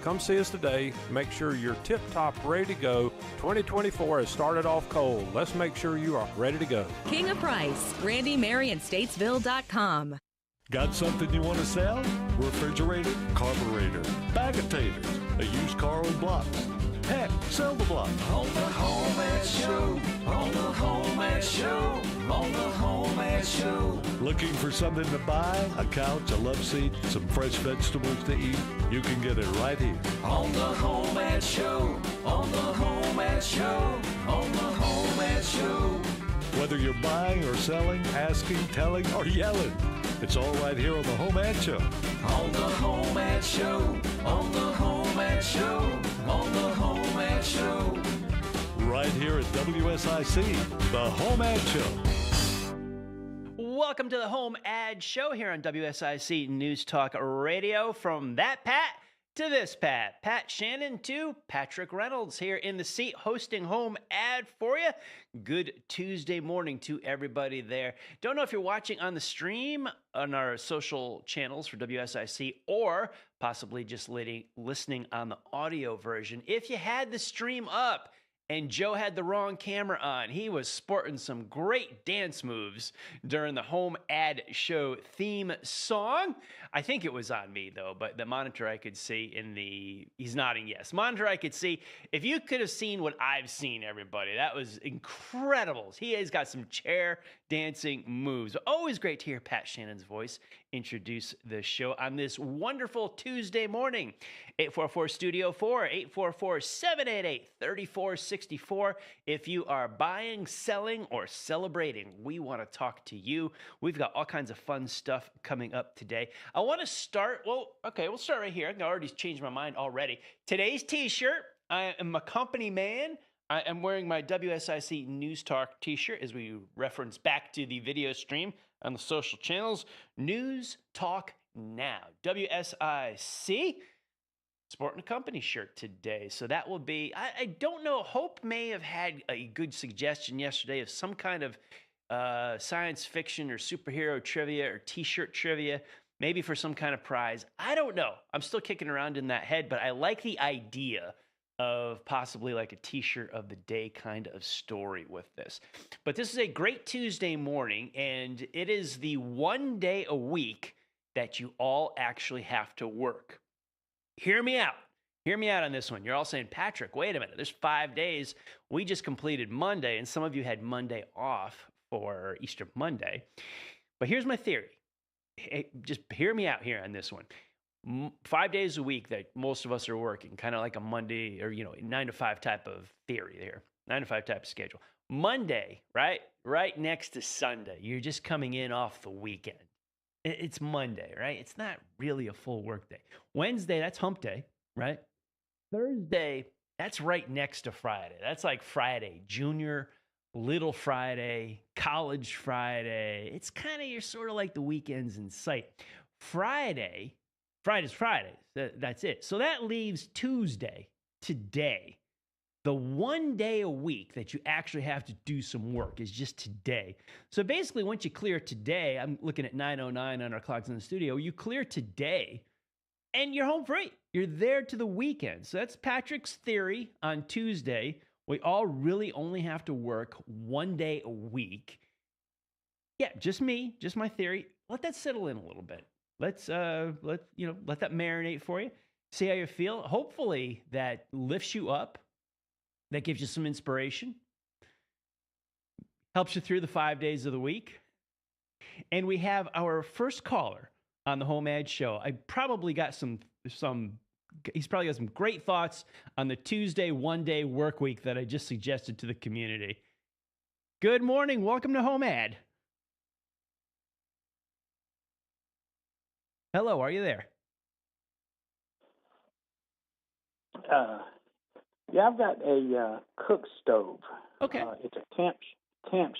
Come see us today. Make sure you're tip-top ready to go. 2024 has started off cold. Let's make sure you are ready to go. King of Price, Randy, Mary, and Statesville.com. Got something you want to sell? Refrigerator, carburetor, bag of taters, a used car on blocks. Heck, sell the block. On the HomeAd Show, on the HomeAd Show, on the HomeAd Show. Looking for something to buy? A couch, a love seat, some fresh vegetables to eat? You can get it right here. On the HomeAd Show, on the HomeAd Show, on the HomeAd Show. Whether you're buying or selling, asking, telling, or yelling, it's all right here on the HomeAd Show. On the HomeAd Show, on the HomeAd Show, on the HomeAd Show. Right here at WSIC, the HomeAd Show. Welcome to the HomeAd Show here on WSIC News Talk Radio. From that Pat to this Pat. Pat Shannon to Patrick Reynolds here in the seat hosting HomeAd for you. Good Tuesday morning to everybody there. Don't know if you're watching on the stream on our social channels for WSIC or possibly just listening on the audio version. If you had the stream up and Joe had the wrong camera on, he was sporting some great dance moves during the HomeAd Show theme song. I think it was on me, though, but the monitor I could see he's nodding yes. Monitor I could see. If you could have seen what I've seen, everybody, that was incredible. He has got some chair dancing moves. Always great to hear Pat Shannon's voice introduce the show on this wonderful Tuesday morning. 844-STUDIO 4, 844-788-3464. If you are buying, selling, or celebrating, we want to talk to you. We've got all kinds of fun stuff coming up today. I want to start, we'll start right here. I already changed my mind already. Today's t-shirt, I am a company man. I am wearing my WSIC News Talk t-shirt as we reference back to the video stream on the social channels. News Talk Now. WSIC. Sporting a company shirt today. So that will be, I don't know, Hope may have had a good suggestion yesterday of some kind of science fiction or superhero trivia or t-shirt trivia, maybe for some kind of prize. I don't know. I'm still kicking around in that head, but I like the idea of possibly like a t-shirt of the day kind of story with this. But this is a great Tuesday morning, and it is the one day a week that you all actually have to work. Hear me out. Hear me out on this one. You're all saying, Patrick, wait a minute. There's 5 days. We just completed Monday, and some of you had Monday off for Easter Monday. But here's my theory. Just hear me out here on this one. 5 days a week that most of us are working, kind of like a Monday or, 9 to 5 type of theory there, 9 to 5 type of schedule. Monday, right next to Sunday, you're just coming in off the weekend. It's Monday, right? It's not really a full work day. Wednesday, that's hump day, right? Thursday, that's right next to Friday. That's like Friday, junior, little Friday, college Friday. It's kind of, you're sort of like the weekends in sight. Friday's Friday. That's it. So that leaves Tuesday, today. The one day a week that you actually have to do some work is just today. So basically, once you clear today, I'm looking at 9:09 on our clocks in the studio, you clear today and you're home free. You're there to the weekend. So that's Patrick's theory on Tuesday. We all really only have to work one day a week. Yeah, just me, just my theory. Let that settle in a little bit. Let that marinate for you. See how you feel. Hopefully that lifts you up. That gives you some inspiration, helps you through the 5 days of the week. And we have our first caller on the HomeAd Show. He's probably got some great thoughts on the Tuesday one-day work week that I just suggested to the community. Good morning. Welcome to HomeAd. Hello, are you there? Yeah, I've got a cook stove. Okay. It's a Camp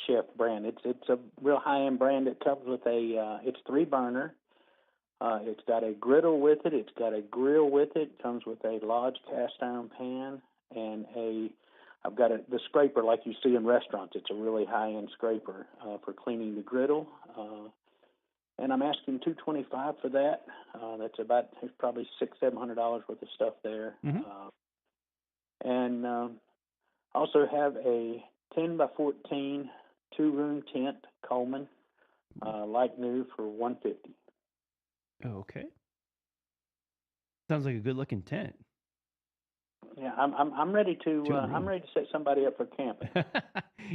Chef brand. It's a real high-end brand. It comes with it's 3-burner. It's got a griddle with it. It's got a grill with it. It comes with a large cast iron pan and I've got the scraper like you see in restaurants. It's a really high-end scraper for cleaning the griddle. and I'm asking $225 for that. There's probably $600-700 worth of stuff there. And also have a 10 by 14 two-room tent Coleman, like new, for $150. Okay. Sounds like a good-looking tent. Yeah, I'm ready to set somebody up for camping.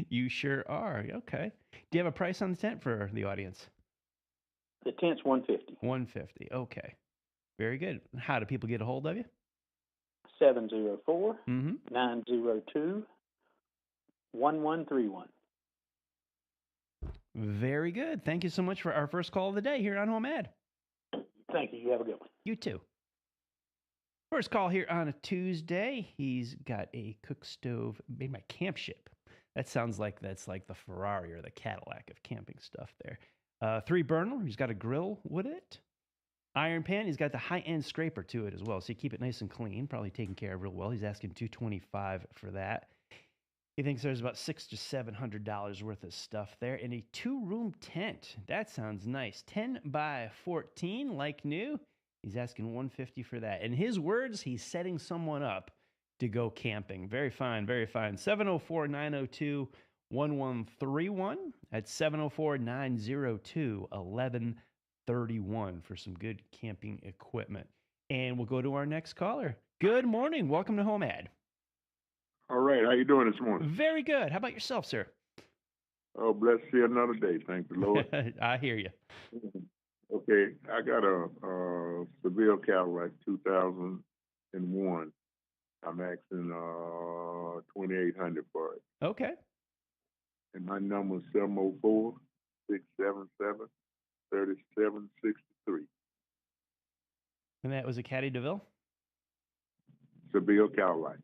You sure are. Okay. Do you have a price on the tent for the audience? The tent's $150. $150. Okay. Very good. How do people get a hold of you? 704-902-1131. Very good. Thank you so much for our first call of the day here on HomeAd. Thank you. You have a good one. You too. First call here on a Tuesday. He's got a cook stove made by Camp Ship. That sounds like that's like the Ferrari or the Cadillac of camping stuff there. 3 burner. He's got a grill with it. Iron pan. He's got the high-end scraper to it as well. So you keep it nice and clean. Probably taken care of real well. He's asking $225 for that. He thinks there's about $600 to $700 worth of stuff there. And a 2-room tent. That sounds nice. 10 by 14, like new. He's asking $150 for that. In his words, he's setting someone up to go camping. Very fine, very fine. 704-902-1131. That's 704-902-1131 for some good camping equipment. And we'll go to our next caller. Good morning. Welcome to HomeAd. All right. How you doing this morning? Very good. How about yourself, sir? Oh, bless you another day. Thank the Lord. I hear you. Okay. I got a Seville Cadillac 2001. I'm asking $2,800 for it. Okay. And my number is 704-677-3763. And that was a Caddy DeVille? Seville Cadillac.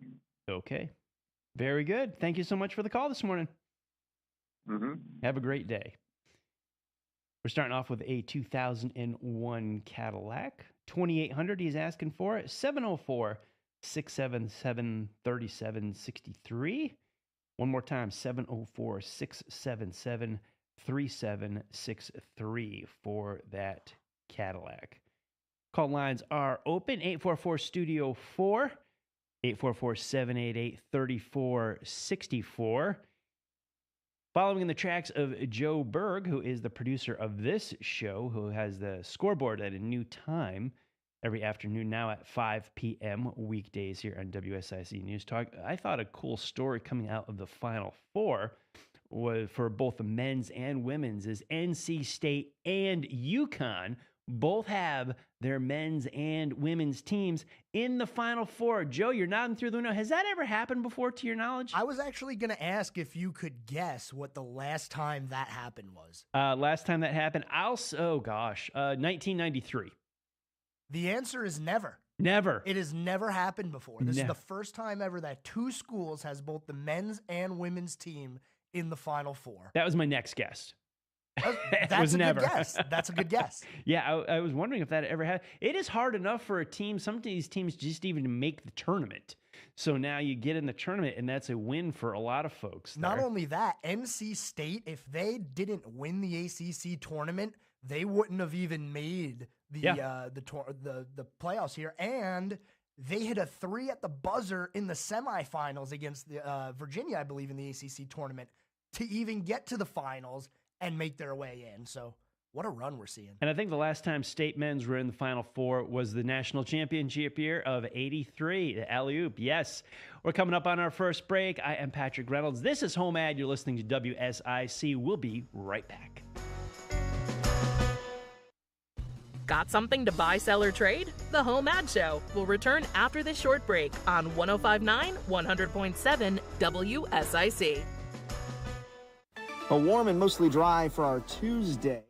Okay. Very good. Thank you so much for the call this morning. Have a great day. We're starting off with a 2001 Cadillac. $2,800 he's asking for it. 704-677-3763. One more time, 704-677-3763 for that Cadillac. Call lines are open. 844-STUDIO-4. 844-788-3464. Following in the tracks of Joe Berg, who is the producer of this show, who has the scoreboard at a new time every afternoon now at 5 p.m. weekdays here on WSIC News Talk. I thought a cool story coming out of the Final Four was for both the men's and women's is NC State and UConn both have their men's and women's teams in the Final Four. Joe, you're nodding through the window. Has that ever happened before, to your knowledge? I was actually going to ask if you could guess what the last time that happened was. Last time that happened, 1993. The answer is never. Never. It has never happened before. This is the first time ever that 2 schools has both the men's and women's team in the Final Four. That was my next guess. That's a good guess. That's a good guess. Yeah, I was wondering if that ever happened. It is hard enough for a team, some of these teams, just even to make the tournament. So now you get in the tournament, and that's a win for a lot of folks there. Not only that, NC State, if they didn't win the ACC tournament, they wouldn't have even made the playoffs here. And they hit a 3 at the buzzer in the semifinals against the Virginia, I believe, in the ACC tournament to even get to the finals and make their way in. So what a run we're seeing. And I think the last time State men's were in the Final Four was the national championship year of '83, the alley-oop. Yes. We're coming up on our first break. I am Patrick Reynolds. This is HomeAd. You're listening to WSIC. We'll be right back. Got something to buy, sell, or trade? The HomeAd Show will return after this short break on 105.9, 100.7 WSIC. A warm and mostly dry for our Tuesday.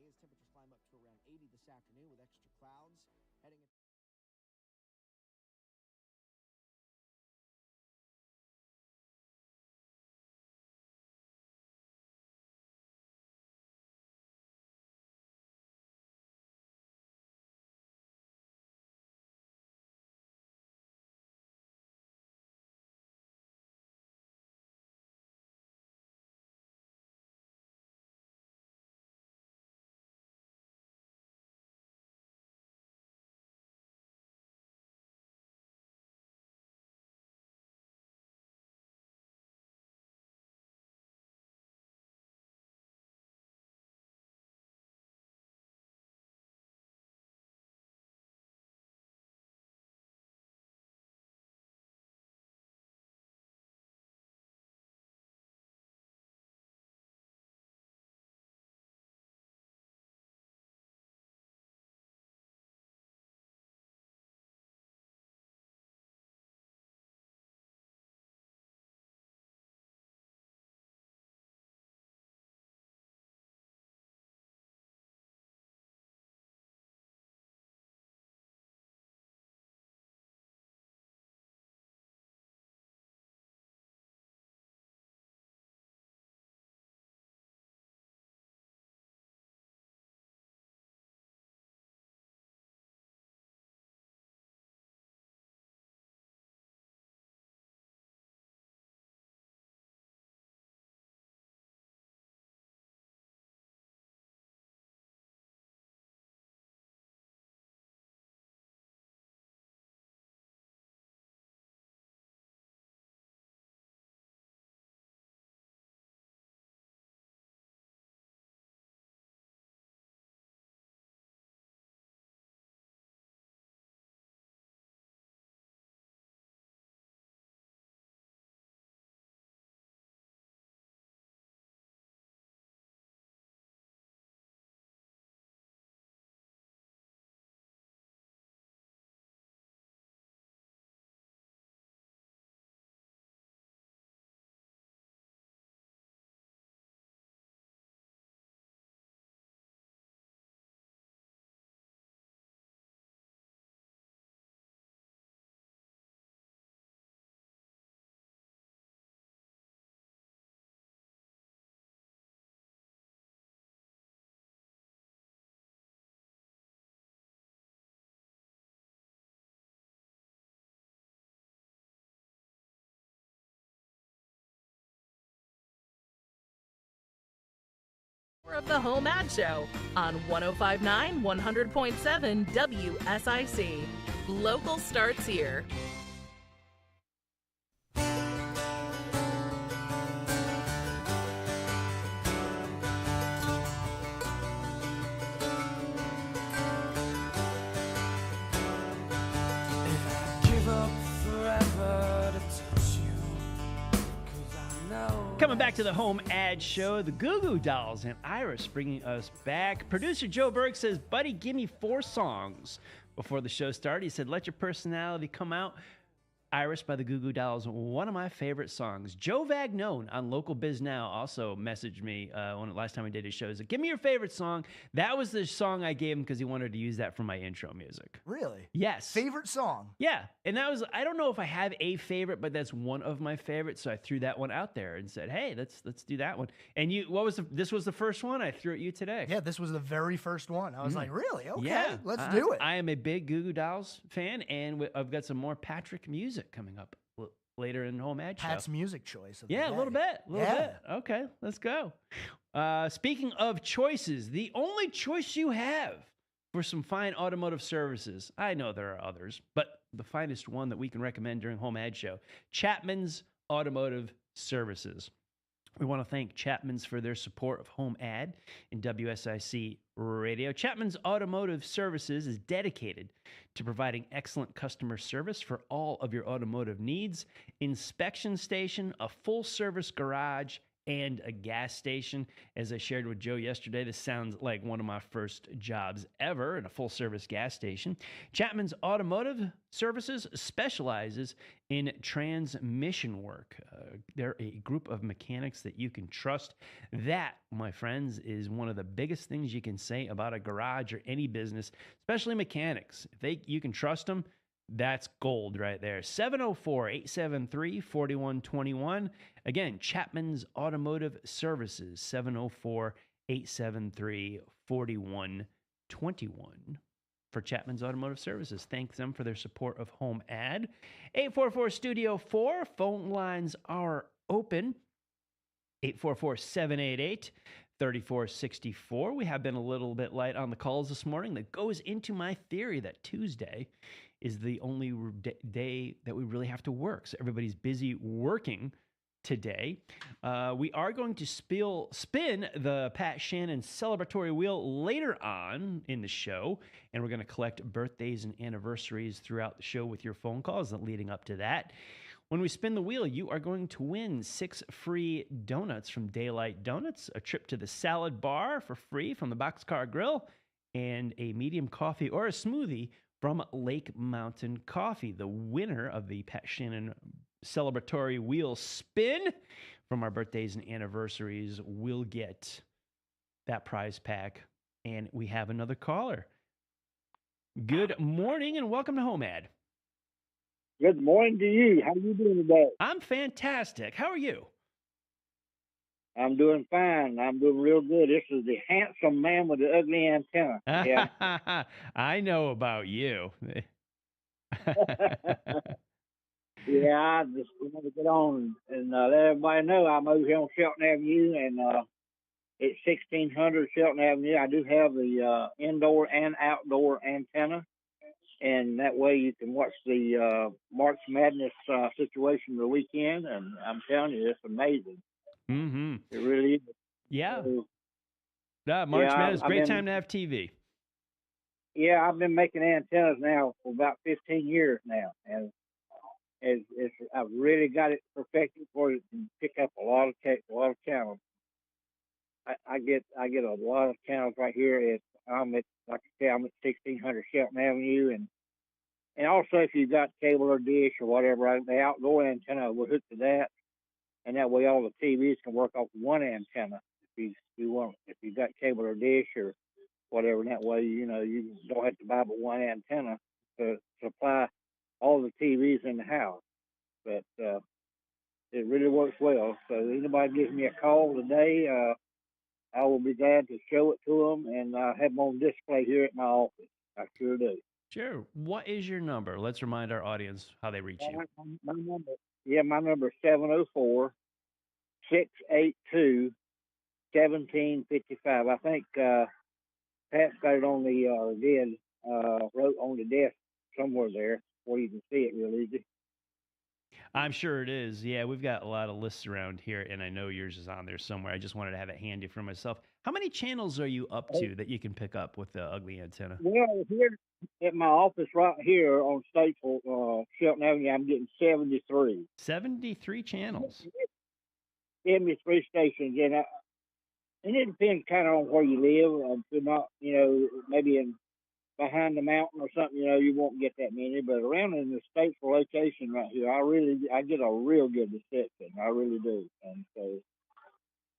of the Home Ad Show on 1059 100.7 WSIC. Local starts here. Coming back to the Home Ad Show, the Goo Goo Dolls and Iris bringing us back. Producer Joe Berg says, buddy, give me 4 songs. Before the show started, he said, let your personality come out. Iris by the Goo Goo Dolls, one of my favorite songs. Joe Vagnone on Local Biz Now also messaged me last time we did his show. He said, give me your favorite song. That was the song I gave him because he wanted to use that for my intro music. Really? Yes. Favorite song? Yeah. And that was, I don't know if I have a favorite, but that's one of my favorites. So I threw that one out there and said, hey, let's do that one. And this was the first one I threw at you today. Yeah, this was the very first one. I was like, really? Okay, yeah. let's do it. I am a big Goo Goo Dolls fan, and I've got some more Patrick music coming up later in Home Ad Show. Pat's music choice. Yeah, a little bit. Okay, let's go. Speaking of choices, the only choice you have for some fine automotive services, I know there are others, but the finest one that we can recommend during Home Ad Show, Chapman's Automotive Services. We want to thank Chapman's for their support of Home Ad and WSIC Radio. Chapman's Automotive Services is dedicated to providing excellent customer service for all of your automotive needs. Inspection station, a full-service garage, and a gas station. As I shared with Joe yesterday, this sounds like one of my first jobs ever in a full-service gas station. Chapman's Automotive Services specializes in transmission work. They're a group of mechanics that you can trust. That, my friends, is one of the biggest things you can say about a garage or any business, especially mechanics. If you can trust them, that's gold right there. 704-873-4121. Again, Chapman's Automotive Services, 704-873-4121 for Chapman's Automotive Services. Thank them for their support of Home Ad. 844-STUDIO-4. Phone lines are open. 844-788-3464. We have been a little bit light on the calls this morning. That goes into my theory that Tuesday is the only day that we really have to work. So everybody's busy working today. We are going to spin the Pat Shannon celebratory wheel later on in the show, and we're going to collect birthdays and anniversaries throughout the show with your phone calls leading up to that. When we spin the wheel, you are going to win 6 free donuts from Daylight Donuts, a trip to the salad bar for free from the Boxcar Grill, and a medium coffee or a smoothie from Lake Mountain Coffee. The winner of the Pat Shannon celebratory wheel spin from our birthdays and anniversaries will get that prize pack. And we have another caller. Good morning and welcome to Home Ad. Good morning to you. How are you doing today? I'm fantastic. How are you? I'm doing fine. I'm doing real good. This is the handsome man with the ugly antenna. Yeah. I know about you. Yeah, I just want to get on and let everybody know I'm over here on Shelton Avenue, and it's 1600 Shelton Avenue. I do have the indoor and outdoor antenna, and that way you can watch the March Madness situation of the weekend, and I'm telling you, it's amazing. Mm-hmm. It really is. Yeah. So, March Madness, great time to have TV. Yeah, I've been making antennas now for about 15 years now, and I've really got it perfected for it to pick up a lot of channels. I get a lot of channels right here. I'm at 1600 Shelton Avenue, and also if you've got cable or dish or whatever, the outdoor antenna will hook to that, and that way all the TVs can work off one antenna. If you've got cable or dish or whatever, and that way you don't have to buy but one antenna to supply all the TVs in the house. But it really works well. So anybody gives me a call today, I will be glad to show it to them and have them on display here at my office. I sure do. Sure. What is your number? Let's remind our audience how they reach you. My number is 704-682-6600. 1755. I think Pat's got it on the wrote on the desk somewhere there where you can see it real easy. I'm sure it is. Yeah, we've got a lot of lists around here, and I know yours is on there somewhere. I just wanted to have it handy for myself. How many channels are you up to that you can pick up with the ugly antenna? Well, here at my office right here on Statesville, Shelton Avenue, I'm getting 73. 73 channels. 73 stations, and it depends kind of on where you live. If you're not, maybe behind the mountain or something, you won't get that many. But around in the Statesville location right here, I get a real good reception. I really do. And so,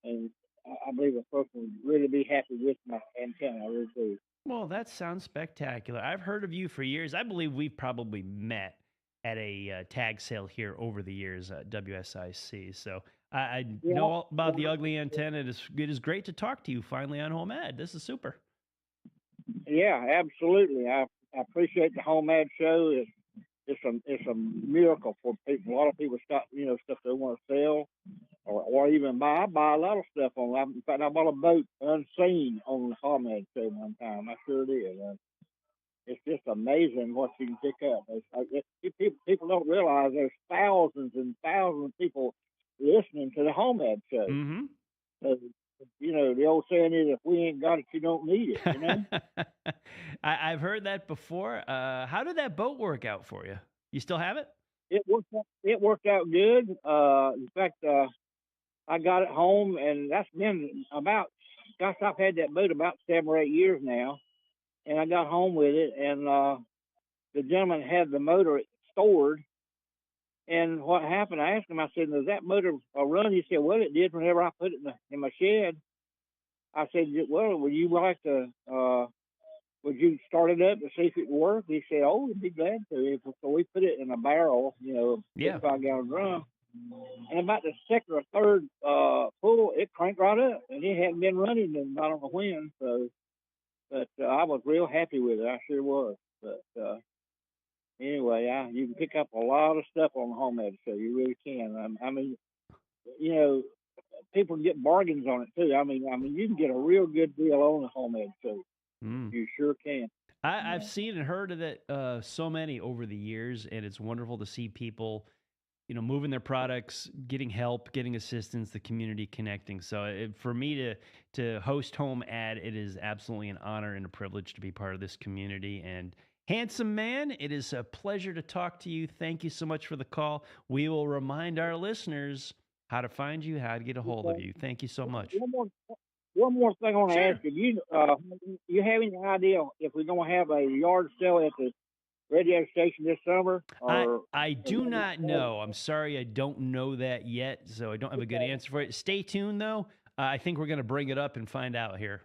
and I believe a person would really be happy with my antenna. I really do. Well, that sounds spectacular. I've heard of you for years. I believe we've probably met at a tag sale here over the years at WSIC. So I know all about the ugly antenna. It is great to talk to you finally on HomeAd. This is super. Yeah, absolutely. I appreciate the HomeAd show. It's a miracle for people. A lot of people stop, stuff they want to sell or even buy. I buy a lot of stuff on. In fact, I bought a boat unseen on the HomeAd show one time. I sure did. It's just amazing what you can pick up. People don't realize there's thousands and thousands of people listening to the HomeAd show. Mm-hmm. So, the old saying is, if we ain't got it, you don't need it, I've heard that before. How did that boat work out for you? You still have it? It worked out good. In fact, I got it home, and that's been about, I've had that boat about 7 or 8 years now, and I got home with it, and the gentleman had the motor stored. And what happened, I asked him, I said, does that motor run? He said, well, it did whenever I put it in my shed. I said, well, would you like to, would you start it up to see if it would work? He said, oh, we'd be glad to. So we put it in a barrel, 55-gallon drum. And about the second or third pull, it cranked right up. And it hadn't been running in I don't know when. So, but I was real happy with it. I sure was. But anyway, you can pick up a lot of stuff on the HomeAd show. You really can. I mean, people get bargains on it too. I mean, you can get a real good deal on the HomeAd show. You sure can. I've seen and heard of it so many over the years, and it's wonderful to see people, moving their products, getting help, getting assistance, the community connecting. So for me to host HomeAd, it is absolutely an honor and a privilege to be part of this community. And handsome man, it is a pleasure to talk to you. Thank you so much for the call. We will remind our listeners how to find you, how to get a hold of you. Thank you so much. One more thing I want to ask you. You have any idea if we're going to have a yard sale at the radio station this summer? I do not know. I'm sorry, I don't know that yet, so I don't have a good answer for it. Stay tuned, though. I think we're going to bring it up and find out here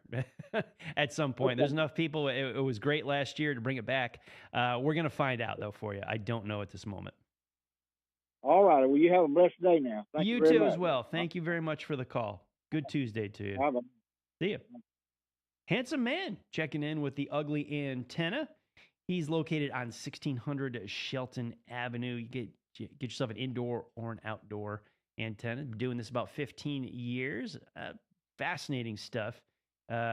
at some point. There's enough people. It was great last year to bring it back. We're going to find out, though, for you. I don't know at this moment. All right. Well, you have a blessed day now. Thank you too much. As well. Thank you very much for the call. Good Tuesday to you. Bye-bye. See you. Handsome man checking in with the ugly antenna. He's located on 1600 Shelton Avenue. You get yourself an indoor or an outdoor antenna. Been doing this about 15 years. Fascinating stuff.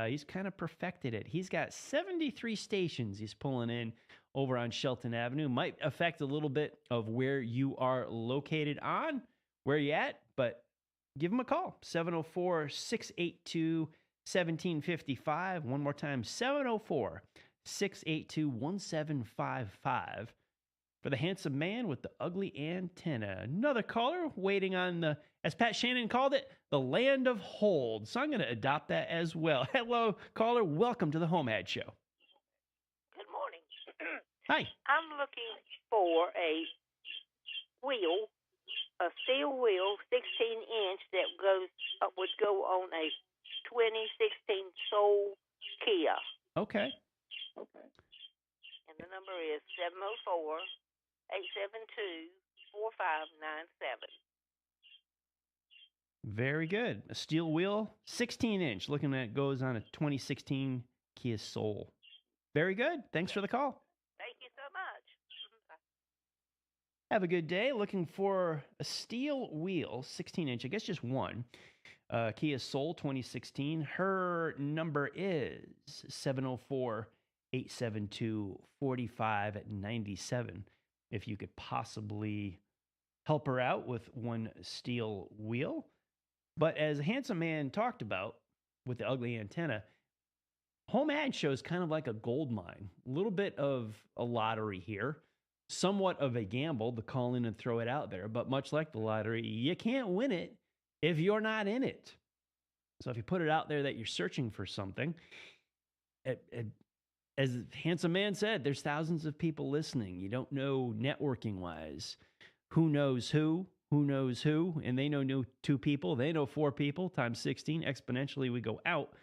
He's kind of perfected it. He's got 73 stations he's pulling in over on Shelton Avenue. Might affect a little bit of where you are located on, where you at, but give him a call. 704-682-1755. One more time, 704-682-1755. For the handsome man with the ugly antenna. Another caller waiting on the, as Pat Shannon called it, the land of hold. So I'm going to adopt that as well. Hello, caller. Welcome to the HomeAd Show. Good morning. Hi. I'm looking for a wheel, a steel wheel, 16-inch that would go on a 2016 Soul Kia. Okay. And the number is 704-872-4597. Very good. A steel wheel, 16-inch. Looking at it goes on a 2016 Kia Soul. Very good. Thanks for the call. Thank you so much. Have a good day. Looking for a steel wheel, 16-inch, I guess just one, Kia Soul 2016. Her number is 704-872-4597. If you could possibly help her out with one steel wheel. But as Handsome Man talked about with the ugly antenna, HomeAd Show is kind of like a gold mine. A little bit of a lottery here. Somewhat of a gamble to call in and throw it out there. But much like the lottery, you can't win it if you're not in it. So if you put it out there that you're searching for something, as Handsome Man said, there's thousands of people listening. You don't know networking-wise. Who knows who knows who, and they know 2 people. They know 4 people times 16. Exponentially, we go out.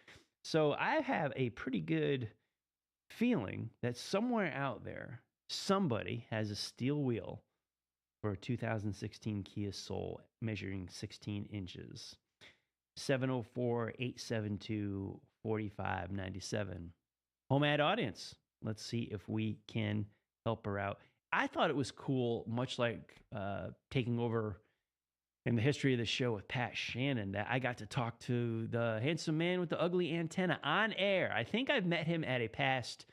So I have a pretty good feeling that somewhere out there, somebody has a steel wheel for a 2016 Kia Soul measuring 16 inches. 704-872-4597. HomeAd audience, let's see if we can help her out. I thought it was cool, much like taking over in the history of the show with Pat Shannon, that I got to talk to the handsome man with the ugly antenna on air. I think I've met him at a past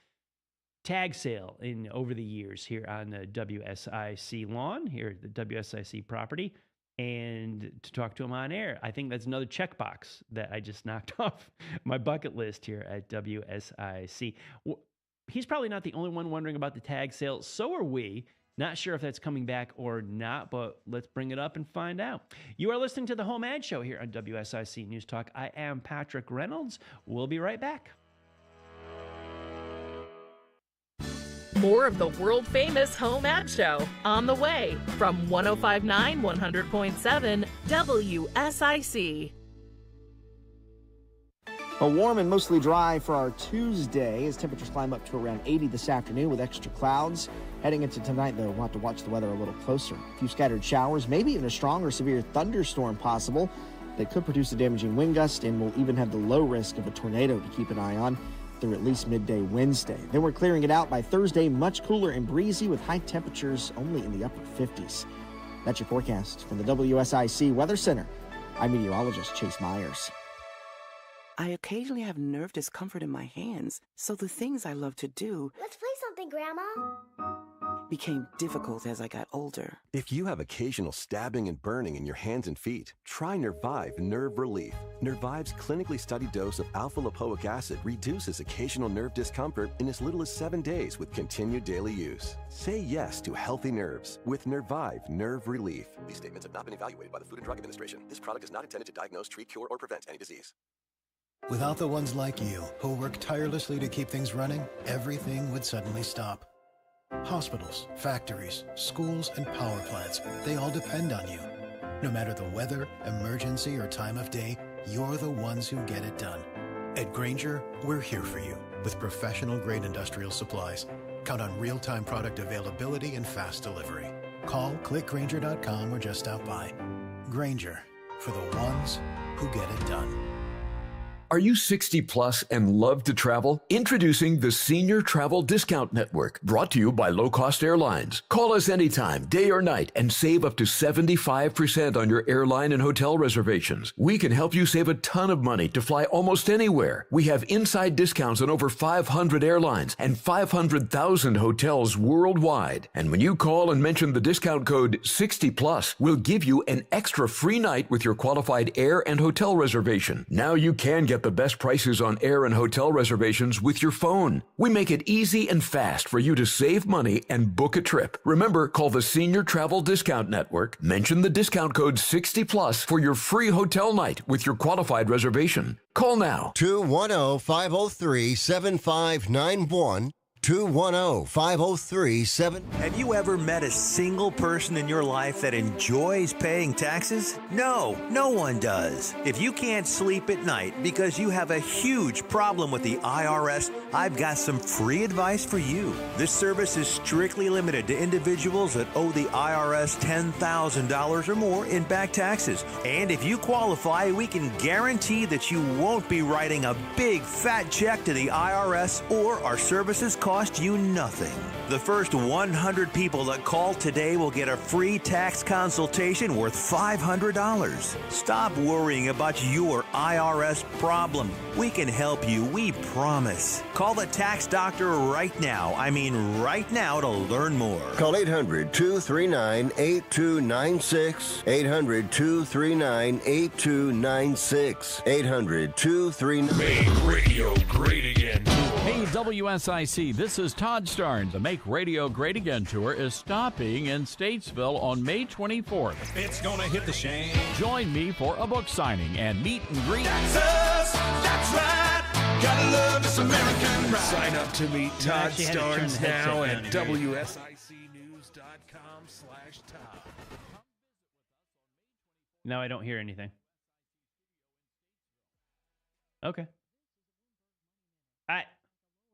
tag sale over the years here on the WSIC lawn, here at the WSIC property, and to talk to him on air. I think that's another checkbox that I just knocked off my bucket list here at WSIC. He's probably not the only one wondering about the tag sale. So are we. Not sure if that's coming back or not, but let's bring it up and find out. You are listening to the HomeAd Show here on WSIC News Talk. I am Patrick Reynolds. We'll be right back. More of the world-famous HomeAd Show on the way from 105.9 100.7 WSIC. A warm and mostly dry for our Tuesday as temperatures climb up to around 80 this afternoon with extra clouds. Heading into tonight, though, we'll have to watch the weather a little closer. A few scattered showers, maybe even a strong or severe thunderstorm possible that could produce a damaging wind gust, and we'll even have the low risk of a tornado to keep an eye on through at least midday Wednesday. Then we're clearing it out by Thursday, much cooler and breezy with high temperatures only in the upper 50s. That's your forecast from the WSIC Weather Center. I'm meteorologist Chase Myers. I occasionally have nerve discomfort in my hands, so the things I love to do... Let's play something, Grandma. ...became difficult as I got older. If you have occasional stabbing and burning in your hands and feet, try Nervive Nerve Relief. Nervive's clinically studied dose of alpha-lipoic acid reduces occasional nerve discomfort in as little as 7 days with continued daily use. Say yes to healthy nerves with Nervive Nerve Relief. These statements have not been evaluated by the Food and Drug Administration. This product is not intended to diagnose, treat, cure, or prevent any disease. Without the ones like you, who work tirelessly to keep things running, everything would suddenly stop. Hospitals, factories, schools, and power plants, they all depend on you. No matter the weather, emergency, or time of day, you're the ones who get it done. At Grainger, we're here for you with professional-grade industrial supplies. Count on real-time product availability and fast delivery. Call, clickgrainger.com, or just stop by. Grainger, for the ones who get it done. Are you 60 plus and love to travel? Introducing the Senior Travel Discount Network, brought to you by Low Cost Airlines. Call us anytime, day or night, and save up to 75% on your airline and hotel reservations. We can help you save a ton of money to fly almost anywhere. We have inside discounts on over 500 airlines and 500,000 hotels worldwide. And when you call and mention the discount code 60 plus, we'll give you an extra free night with your qualified air and hotel reservation. Now you can get the best prices on air and hotel reservations with your phone. We make it easy and fast for you to save money and book a trip. Remember, call the Senior Travel Discount Network, mention the discount code 60 plus for your free hotel night with your qualified reservation. Call now. 210-503-7591. 210-503-7. Have you ever met a single person in your life that enjoys paying taxes? No, no one does. If you can't sleep at night because you have a huge problem with the IRS, I've got some free advice for you. This service is strictly limited to individuals that owe the IRS $10,000 or more in back taxes. And if you qualify, we can guarantee that you won't be writing a big fat check to the IRS, or our services cost cost you nothing. The first 100 people that call today will get a free tax consultation worth $500. Stop worrying about your IRS problem. We can help you, we promise. Call the tax doctor right now. I mean right now to learn more. Call 800-239-8296. 800-239-8296. 800-239. Make radio great again. Hey, WSIC, this is Todd Starnes. The Make Radio Great Again tour is stopping in Statesville on May 24th. It's gonna hit the shame. Join me for a book signing and meet and greet. That's us, that's right. Gotta love this American ride. Sign up to meet Todd Starnes now at WSICnews.com/Todd. No, I don't hear anything. Okay. All right.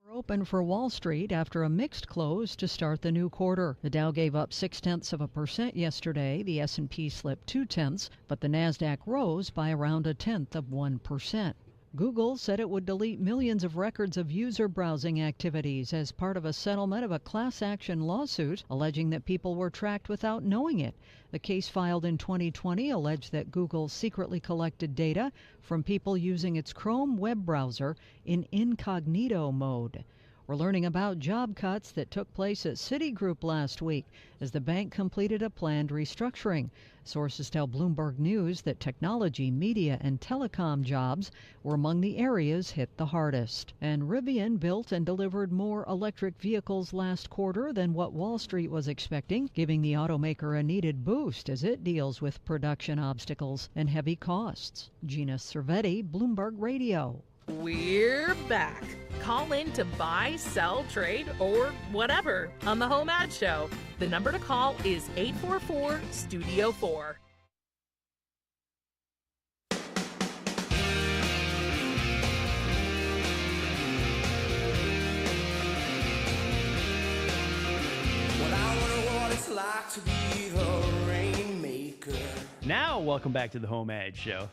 We're open for Wall Street after a mixed close to start the new quarter. The Dow gave up 0.6% yesterday. The S&P slipped 0.2, but the Nasdaq rose by around 0.1%. Google said it would delete millions of records of user browsing activities as part of a settlement of a class action lawsuit alleging that people were tracked without knowing it. The case filed in 2020 alleged that Google secretly collected data from people using its Chrome web browser in incognito mode. We're learning about job cuts that took place at Citigroup last week as the bank completed a planned restructuring. Sources tell Bloomberg News that technology, media, and telecom jobs were among the areas hit the hardest. And Rivian built and delivered more electric vehicles last quarter than what Wall Street was expecting, giving the automaker a needed boost as it deals with production obstacles and heavy costs. Gina Cervetti, Bloomberg Radio. We're back. Call in to buy, sell, trade, or whatever on the HomeAd Show. The number to call is 844-STUDIO-4. Well, I wonder what it's like to be the rainmaker. Now, welcome back to the HomeAd Show.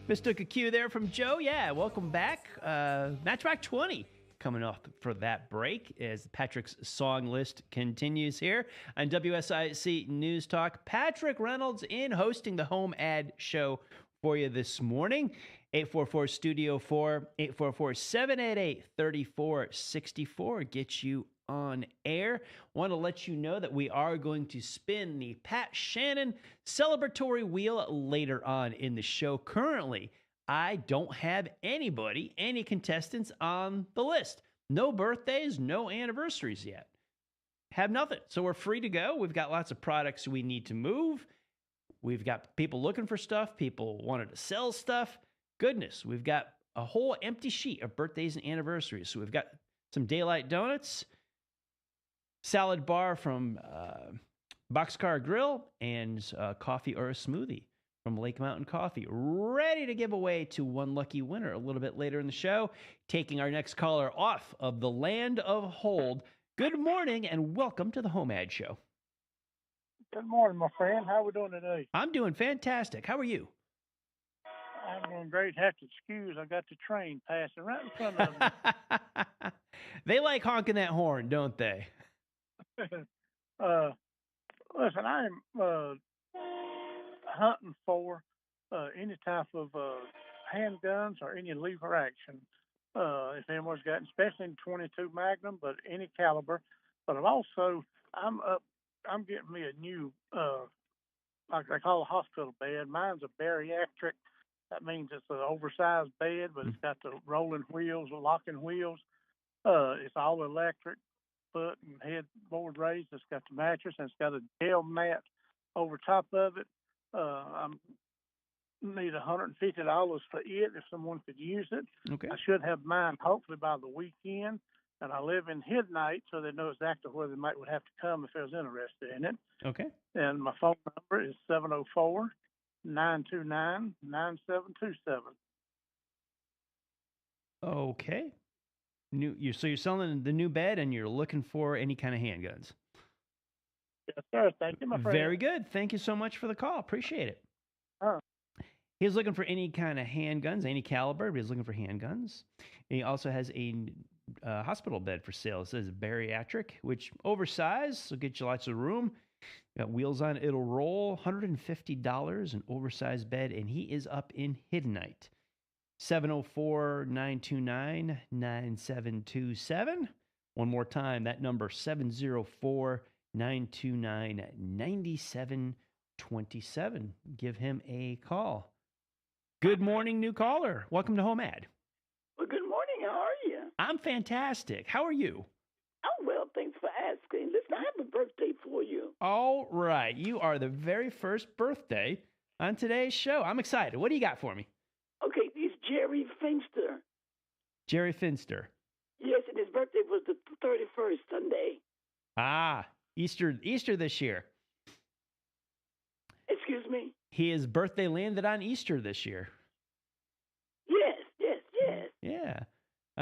Mistook a cue there from Joe. Yeah, welcome back. Matchback 20 coming off for that break as Patrick's song list continues here on WSIC News Talk. Patrick Reynolds in hosting the HomeAd Show for you this morning. 844-STUDIO-4, 844-788-3464 gets you on air. Want to let you know that we are going to spin the Pat Shannon celebratory wheel later on in the show. Currently, I don't have any contestants on the list. No birthdays, no anniversaries yet. Have nothing. So we're free to go. We've got lots of products we need to move. We've got people looking for stuff, people wanted to sell stuff. Goodness, we've got a whole empty sheet of birthdays and anniversaries. So we've got some Daylight Donuts, salad bar from Boxcar Grill, and coffee or a smoothie from Lake Mountain Coffee. Ready to give away to one lucky winner a little bit later in the show. Taking our next caller off of the land of hold. Good morning and welcome to the HomeAd Show. Good morning, my friend. How are we doing today? I'm doing fantastic. How are you? I'm doing great. Have to excuse. I got the train passing right in front of me. They like honking that horn, don't they? Listen, I'm hunting for any type of handguns or any lever action. If anyone's got, especially in 22 Magnum, but any caliber. But I'm getting me a new, like they call a hospital bed. Mine's a bariatric. That means it's an oversized bed, but it's got the rolling wheels, the locking wheels. It's all electric, foot and headboard raised. It's got the mattress, and it's got a gel mat over top of it. I need $150 for it if someone could use it. Okay. I should have mine hopefully by the weekend, and I live in Hidnight, so they know exactly where they would have to come if they was interested in it. Okay. And my phone number is 704-929-9727. Okay. So you're selling the new bed and you're looking for any kind of handguns. Yes, sir. Thank you, my friend. Very good. Thank you so much for the call. Appreciate it. He's looking for any kind of handguns, any caliber, but he's looking for handguns. And he also has a hospital bed for sale. It says bariatric, which oversized, so get you lots of room. Got wheels on it, it'll roll. $150, an oversized bed, and he is up in Hiddenite. 704-929-9727. One more time, that number, 704-929-9727. Give him a call. Good morning, new caller. Welcome to HomeAd. Well, good morning. How are you? I'm fantastic. How are you? I'm well, thanks for asking. Listen, I have a birthday for you. All right. You are the very first birthday on today's show. I'm excited. What do you got for me? Okay, it's Jerry Finster. Jerry Finster. Yes, and his birthday was the 31st, Sunday. Ah, Easter this year. Excuse me? His birthday landed on Easter this year. Yes. Yeah.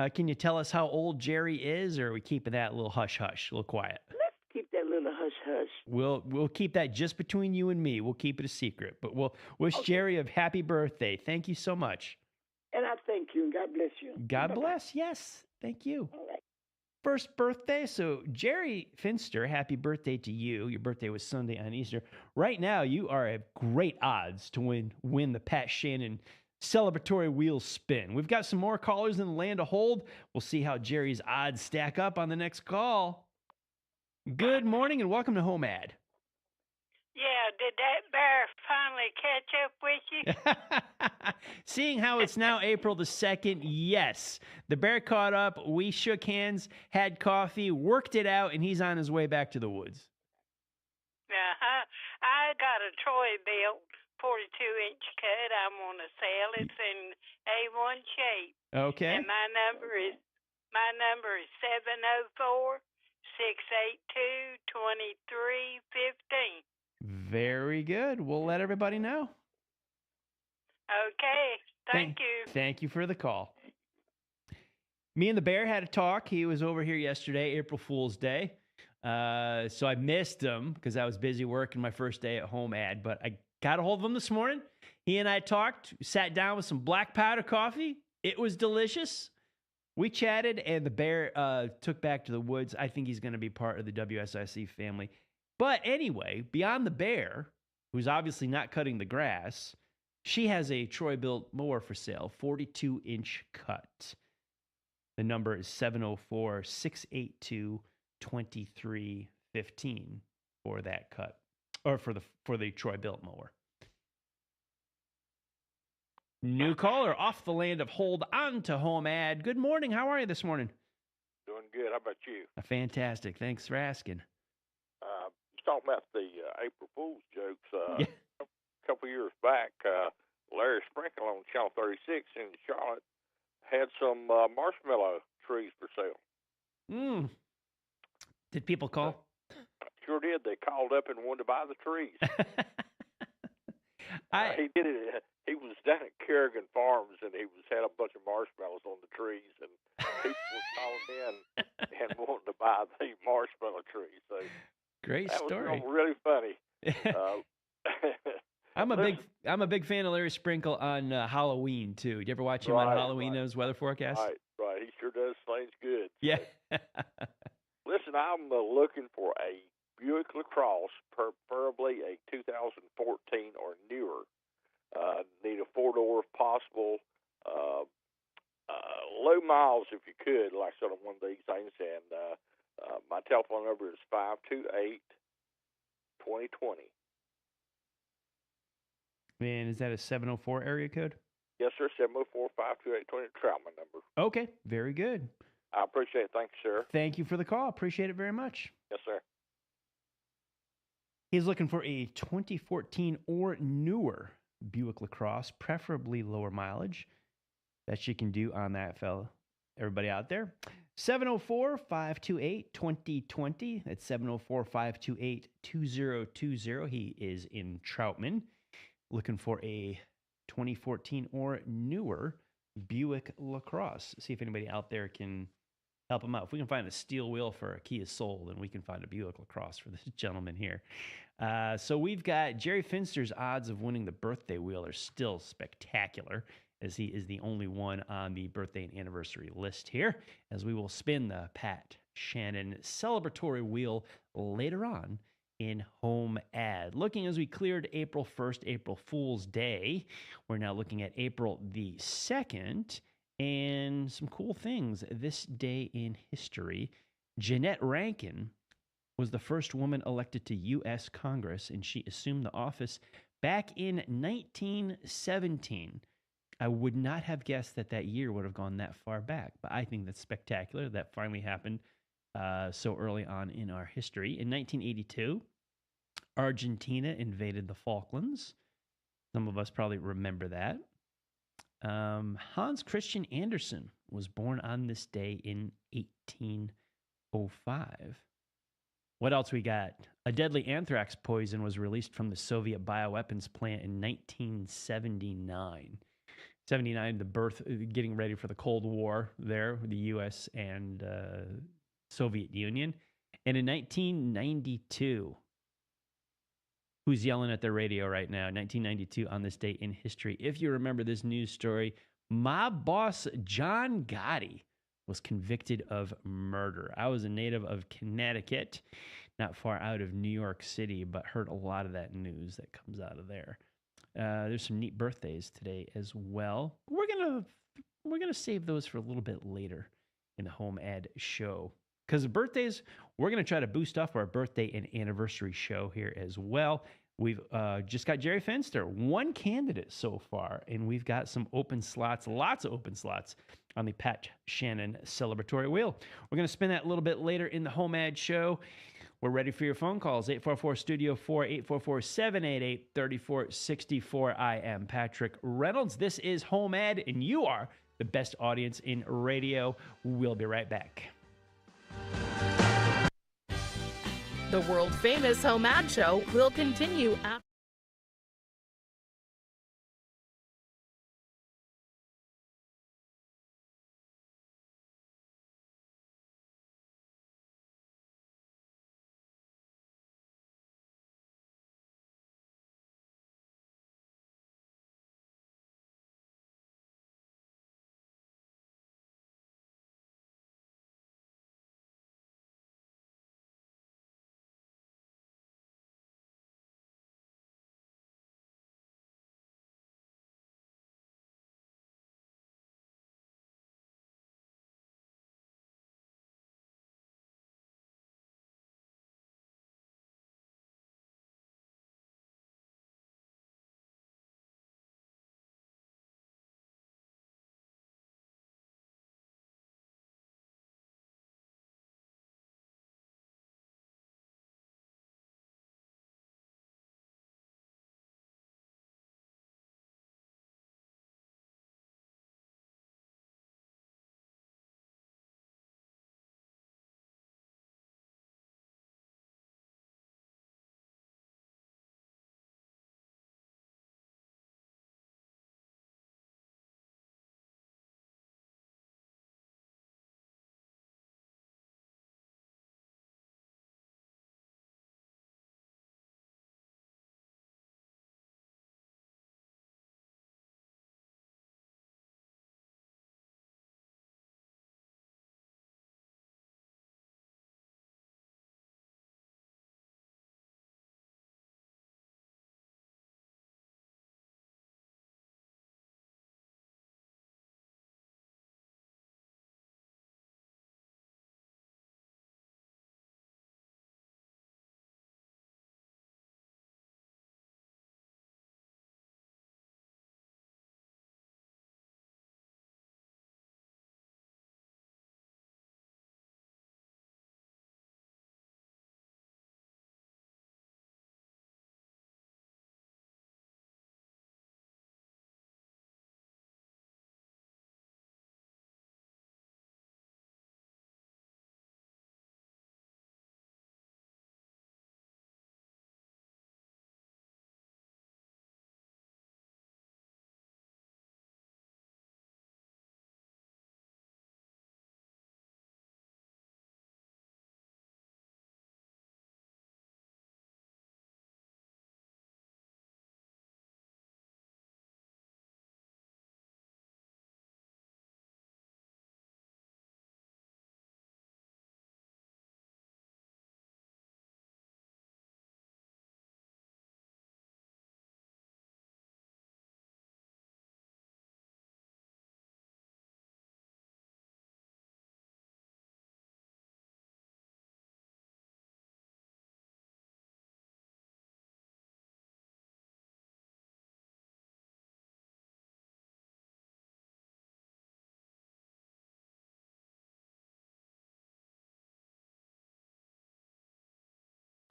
Can you tell us how old Jerry is, or are we keeping that a little hush-hush, a little quiet? Let's keep that little hush-hush. We'll keep that just between you and me. We'll keep it a secret. But we'll wish Jerry a happy birthday. Thank you so much. And I thank you, and God bless you. God bless. Yes. Thank you. All right. First birthday. So, Jerry Finster, happy birthday to you. Your birthday was Sunday on Easter. Right now, you are at great odds to win the Pat Shannon celebratory wheel spin. We've got some more callers in the land to hold. We'll see how Jerry's odds stack up on the next call. Good morning and welcome to HomeAd. Yeah, did that bear finally catch up with you? Seeing how it's now April the 2nd, yes. The bear caught up, we shook hands, had coffee, worked it out, and he's on his way back to the woods. Uh-huh. I got a Troy built 42-inch cut I'm going to sell. It's in A1 shape. Okay. And my number is 704-682-2315. Very good. We'll let everybody know. Okay. Thank you. Thank you for the call. Me and the bear had a talk. He was over here yesterday, April Fool's Day. So I missed him because I was busy working my first day at HomeAd, but I got a hold of him this morning. He and I talked, sat down with some black powder coffee. It was delicious. We chatted, and the bear took back to the woods. I think he's going to be part of the WSIC family. But anyway, beyond the bear, who's obviously not cutting the grass, she has a Troy-built mower for sale, 42-inch cut. The number is 704-682-2315 for that cut, or for the Troy-built mower. New caller off the land of Hold On to HomeAd. Good morning. How are you this morning? Doing good. How about you? Fantastic. Thanks for asking. Talking about the April Fool's jokes. A couple years back, Larry Sprinkle on Channel 36 in Charlotte had some marshmallow trees for sale. Did people call? Sure did. They called up and wanted to buy the trees. He did it. He was down at Kerrigan Farms, and he had a bunch of marshmallows on the trees, and people were calling in and wanting to buy the marshmallow trees. So great story. That was really funny. I'm a big fan of Larry Sprinkle on Halloween too. Do you ever watch him on Halloween in his weather forecast? Right. He sure does things good. Yeah. Listen, I'm looking for a Buick LaCrosse, preferably a 2014 or newer. Need a 4-door if possible. Low miles if you could, like sort of one of these things. And my telephone number is 528-2020. Man, is that a 704 area code? Yes, sir. 704-528-20. Troutman number. Okay, very good. I appreciate it. Thank you, sir. Thank you for the call. Appreciate it very much. Yes, sir. He's looking for a 2014 or newer Buick LaCrosse, preferably lower mileage. That you can do on that, fella. Everybody out there. 704-528-2020. That's 704-528-2020. He is in Troutman. Looking for a 2014 or newer Buick LaCrosse. See if anybody out there can help him out. If we can find a steel wheel for a Kia Soul, then we can find a Buick LaCrosse for this gentleman here. So we've got Jerry Finster's odds of winning the birthday wheel are still spectacular as he is the only one on the birthday and anniversary list here, as we will spin the Pat Shannon celebratory wheel later on in Home Ad. Looking as we cleared April 1st, April Fool's Day, we're now looking at April the 2nd, and some cool things this day in history. Jeanette Rankin was the first woman elected to U.S. Congress, and she assumed the office back in 1917. I would not have guessed that that year would have gone that far back, but I think that's spectacular. That finally happened so early on in our history. In 1982, Argentina invaded the Falklands. Some of us probably remember that. Hans Christian Andersen was born on this day in 1805. What else we got? A deadly anthrax poison was released from the Soviet bioweapons plant in 1979. 79, the birth, getting ready for the Cold War there, the U.S. and Soviet Union. And in 1992, who's yelling at their radio right now? 1992 on this date in history. If you remember this news story, mob boss John Gotti was convicted of murder. I was a native of Connecticut, not far out of New York City, but heard a lot of that news that comes out of there. There's some neat birthdays today as well. We're gonna save those for a little bit later in the Home Ad Show, because birthdays, we're gonna try to boost off our birthday and anniversary show here as well. We've just got Jerry Fenster, one candidate so far, and we've got some open slots, lots of open slots on the Pat Shannon celebratory wheel. We're going to spin that a little bit later in the Home Ad Show. We're ready for your phone calls, 844-STUDIO-4, 844-788-3464. I am Patrick Reynolds. This is Home Ad, and you are the best audience in radio. We'll be right back. The world-famous HomeAd Show will continue after.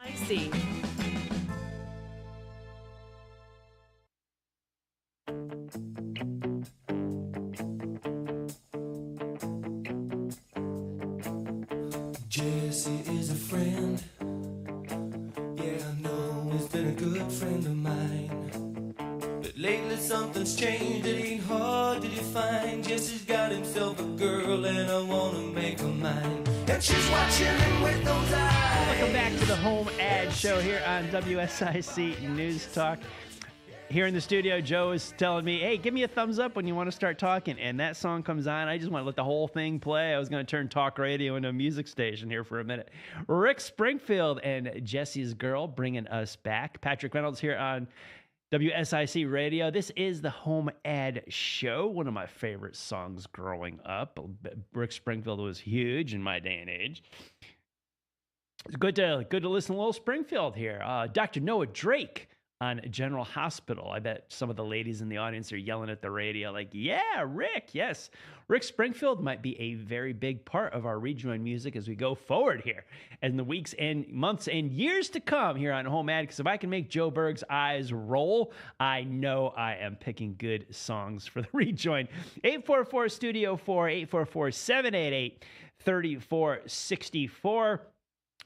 I see. Jesse is a friend. Yeah, I know he's been a good friend of mine. But lately something's changed. It ain't hard to define. Jesse's got himself a girl, and I wanna make her mine. And she's watching him with those eyes. Welcome back to the HomeAd Show here on WSIC News Talk. Here in the studio, Joe is telling me, hey, give me a thumbs up when you want to start talking. And that song comes on. I just want to let the whole thing play. I was going to turn talk radio into a music station here for a minute. Rick Springfield and Jesse's Girl bringing us back. Patrick Reynolds here on WSIC Radio. This is the HomeAd Show, one of my favorite songs growing up. Rick Springfield was huge in my day and age. It's good to listen to Little Springfield here. Dr. Noah Drake on General Hospital. I bet some of the ladies in the audience are yelling at the radio like, yeah, Rick, yes. Rick Springfield might be a very big part of our rejoin music as we go forward here in the weeks and months and years to come here on HomeAd, because if I can make Joe Berg's eyes roll, I know I am picking good songs for the rejoin. 844-STUDIO-4, 844-788-3464.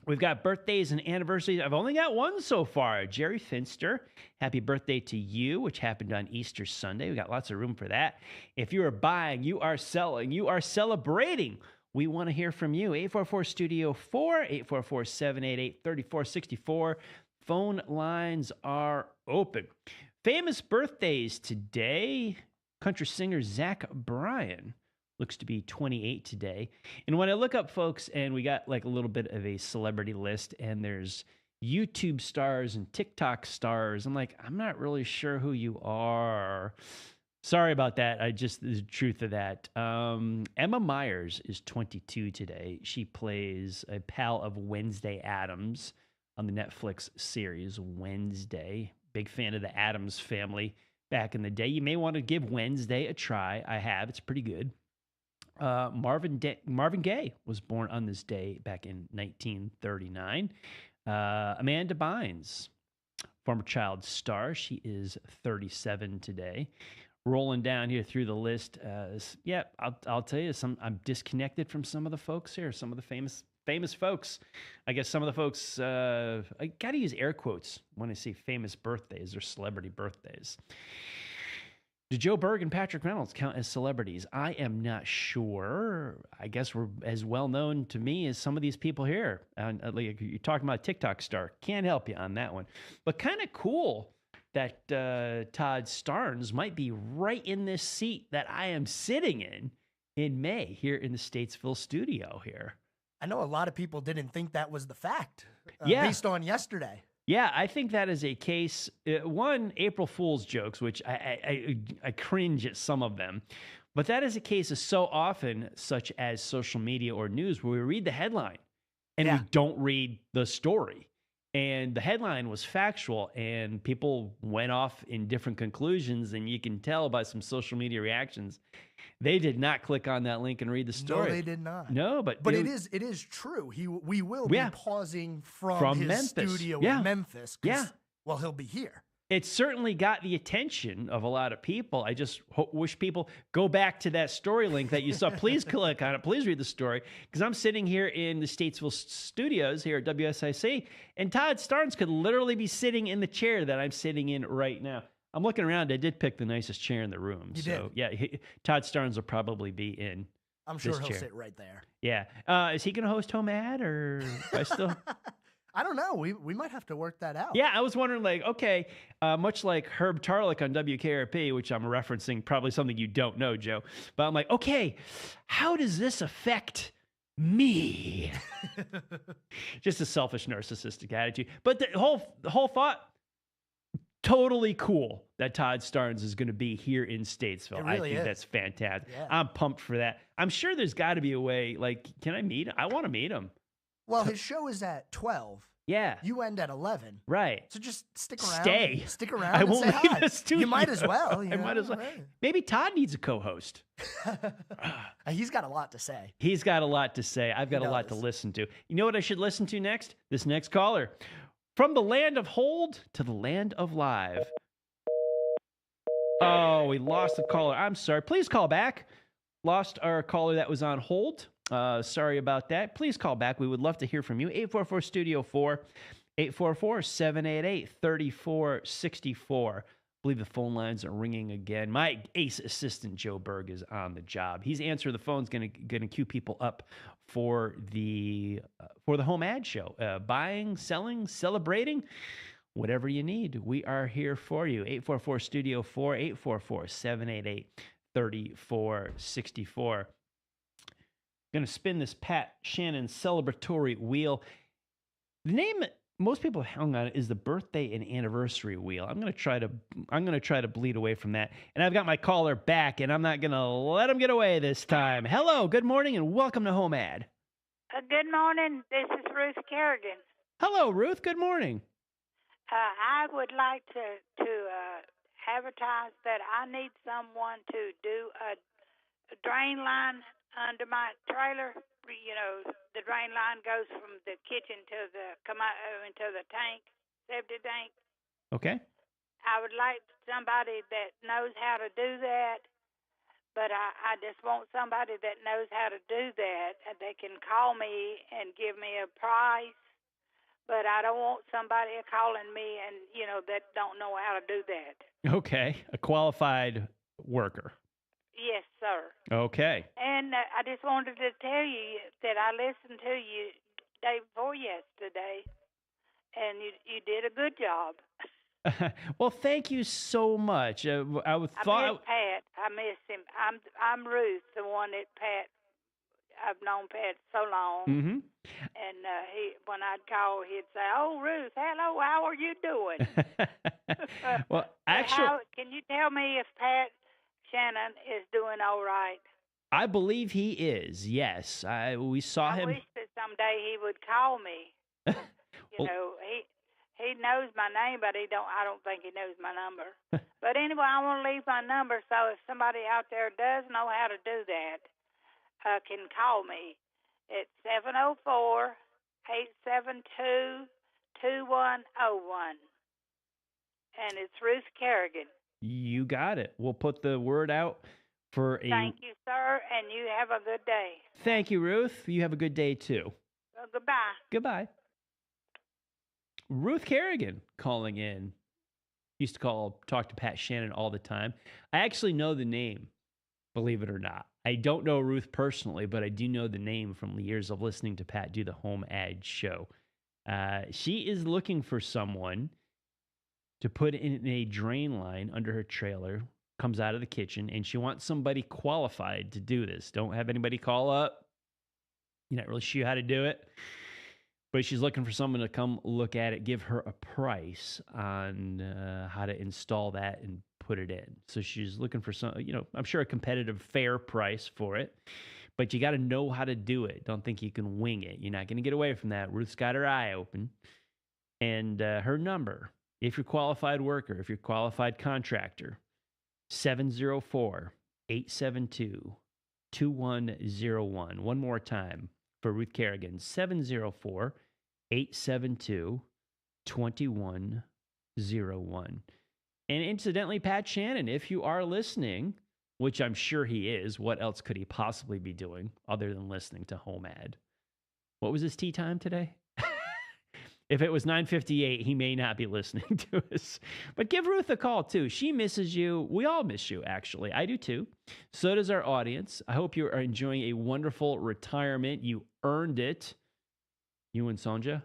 We've got birthdays and anniversaries. I've only got one so far. Jerry Finster, happy birthday to you, which happened on Easter Sunday. We got lots of room for that. If you are buying, you are selling, you are celebrating, we want to hear from you. 844-STUDIO-4, 844-788-3464. Phone lines are open. Famous birthdays today. Country singer Zach Bryan looks to be 28 today. And when I look up folks, and we got like a little bit of a celebrity list, and there's YouTube stars and TikTok stars, I'm like, I'm not really sure who you are. Sorry about that. The truth of that. Emma Myers is 22 today. She plays a pal of Wednesday Addams on the Netflix series Wednesday. Big fan of the Addams family back in the day. You may want to give Wednesday a try. I have. It's pretty good. Marvin Gaye was born on this day back in 1939. Amanda Bynes, former child star. She is 37 today. Rolling down here through the list. I'll tell you, I'm disconnected from some of the folks here, some of the famous folks. I guess some of the folks, I got to use air quotes when I say famous birthdays or celebrity birthdays. Do Joe Berg and Patrick Reynolds count as celebrities? I am not sure. I guess we're as well known to me as some of these people here. Like you're talking about a TikTok star. Can't help you on that one. But kind of cool that Todd Starnes might be right in this seat that I am sitting in May here in the Statesville studio here. I know a lot of people didn't think that was the fact based on yesterday. Yeah, I think that is a case. One, April Fool's jokes, which I cringe at some of them. But that is a case of so often, such as social media or news, where we read the headline and we don't read the story. And the headline was factual, and people went off in different conclusions, and you can tell by some social media reactions. They did not click on that link and read the story. No, they did not. No, but it is true. We will be pausing from his Memphis. studio in Memphis. Yeah. Well, he'll be here. It certainly got the attention of a lot of people. I just wish people go back to that story link that you saw. Please click on it. Please read the story, because I'm sitting here in the Statesville studios here at WSIC, and Todd Starnes could literally be sitting in the chair that I'm sitting in right now. I'm looking around. I did pick the nicest chair in the room. You so, did. Todd Starnes will probably be in I'm sure he'll chair. sit right there. Yeah. Is he going to host HomeAd, or I still... I don't know. We might have to work that out. Yeah, I was wondering, like, okay, much like Herb Tarlick on WKRP, which I'm referencing, probably something you don't know, Joe. But I'm like, okay, how does this affect me? Just a selfish, narcissistic attitude. But the whole thought, totally cool that Todd Starnes is going to be here in Statesville. It really I think is. that's fantastic. Yeah. I'm pumped for that. I'm sure there's got to be a way, like, can I meet him? I want to meet him. Well, his show is at 12. Yeah. You end at 11. Right. So just stick around. Stay. Stick around. I and won't say leave hi. the studio. You might as well. I might as well. Right. Maybe Todd needs a co-host. He's got a lot to say. He's got a lot to say. I've got a lot to listen to. You know what I should listen to next? This next caller. From the land of hold to the land of live. Oh, we lost the caller. I'm sorry. Please call back. Lost our caller that was on hold. Sorry about that. Please call back. We would love to hear from you. 844-STUDIO-4, 844-788-3464. I believe the phone lines are ringing again. My ace assistant, Joe Berg, is on the job. He's answering the phones, going to queue people up for the HomeAd Show. Buying, selling, celebrating, whatever you need, we are here for you. 844-STUDIO-4, 844-788-3464. Going to spin this Pat Shannon celebratory wheel. The name most people have hung on is the birthday and anniversary wheel. I'm going to try to bleed away from that. And I've got my caller back, and I'm not going to let him get away this time. Hello, good morning, and welcome to HomeAd. Good morning. This is Ruth Kerrigan. Hello, Ruth. Good morning. I would like to advertise that I need someone to do a drain line under my trailer. You know, the drain line goes from the kitchen to the into the tank, septic tank. Okay. I would like somebody that knows how to do that, but I just want somebody that knows how to do that. They can call me and give me a price, but I don't want somebody calling me and, you know, that don't know how to do that. Okay. A qualified worker. Yes, sir. Okay. And I just wanted to tell you that I listened to you day before yesterday, and you did a good job. Well, thank you so much. I miss Pat. I miss him. I'm Ruth, the one that I've known Pat so long. Mm-hmm. And when I'd call, he'd say, "Oh, Ruth, hello, how are you doing?" Well, actually, can you tell me if Pat Shannon is doing all right? I believe he is. Yes, we saw him. I wish that someday he would call me. You know, he knows my name, but I don't think he knows my number. But anyway, I want to leave my number, so if somebody out there does know how to do that, can call me. It's 704-872-2101. And it's Ruth Kerrigan. You got it. We'll put the word out for a... Thank you, sir, and you have a good day. Thank you, Ruth. You have a good day, too. Goodbye. Goodbye. Ruth Kerrigan calling in. Used to talk to Pat Shannon all the time. I actually know the name, believe it or not. I don't know Ruth personally, but I do know the name from the years of listening to Pat do the HomeAd Show. She is looking for someone to put in a drain line under her trailer, comes out of the kitchen, and she wants somebody qualified to do this. Don't have anybody call up. You're not really sure how to do it. But she's looking for someone to come look at it, give her a price on how to install that and put it in. So she's looking for some, I'm sure a competitive, fair price for it. But you got to know how to do it. Don't think you can wing it. You're not going to get away from that. Ruth's got her eye open. And her number, if you're a qualified worker, if you're a qualified contractor, 704-872-2101. One more time for Ruth Kerrigan, 704-872-2101. And incidentally, Pat Shannon, if you are listening, which I'm sure he is, what else could he possibly be doing other than listening to HomeAd? What was his tea time today? If it was 9:58, he may not be listening to us. But give Ruth a call, too. She misses you. We all miss you, actually. I do, too. So does our audience. I hope you are enjoying a wonderful retirement. You earned it. You and Sonja,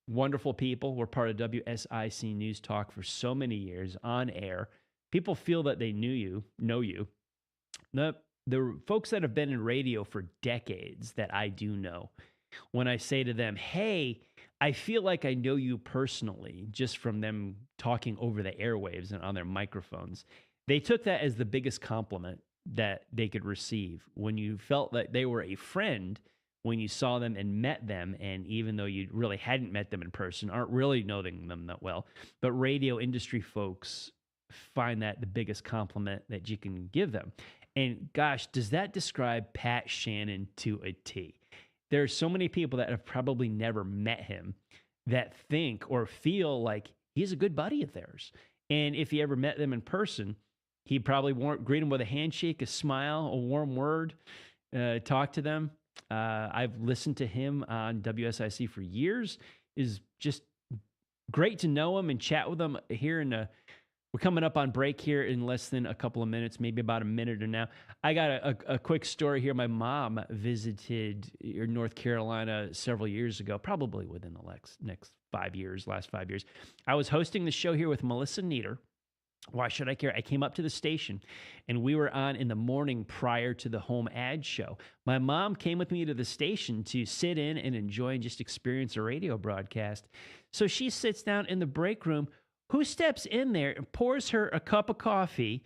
wonderful people. We're part of WSIC News Talk for so many years on air. People feel that they know you. The folks that have been in radio for decades that I do know, when I say to them, hey, I feel like I know you personally, just from them talking over the airwaves and on their microphones, they took that as the biggest compliment that they could receive. When you felt that they were a friend, when you saw them and met them, and even though you really hadn't met them in person, aren't really knowing them that well, but radio industry folks find that the biggest compliment that you can give them. And gosh, does that describe Pat Shannon to a T? There are so many people that have probably never met him that think or feel like he's a good buddy of theirs. And if he ever met them in person, he'd probably greet them with a handshake, a smile, a warm word, talk to them. I've listened to him on WSIC for years. Is just great to know him and chat with him here we're coming up on break here in less than a couple of minutes, maybe about a minute or now. I got a quick story here. My mom visited North Carolina several years ago, probably within the last 5 years. I was hosting the show here with Melissa Nieder. Why should I care? I came up to the station, and we were on in the morning prior to the HomeAd Show. My mom came with me to the station to sit in and enjoy and just experience a radio broadcast. So she sits down in the break room. Who steps in there and pours her a cup of coffee,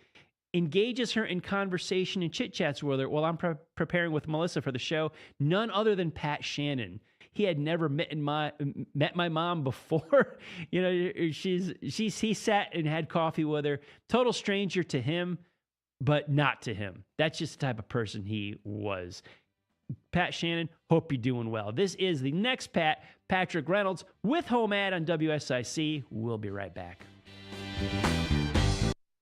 engages her in conversation and chit-chats with her while I'm preparing with Melissa for the show? None other than Pat Shannon. He had never met my mom before. He sat and had coffee with her. Total stranger to him, but not to him. That's just the type of person he was. Pat Shannon, hope you're doing well. This is the next Patrick Reynolds with HomeAd on WSIC. We'll be right back.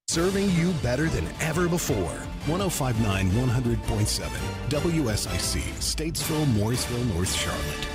Serving you better than ever before. 105.9, 100.7. WSIC, Statesville, Morrisville, North Charlotte.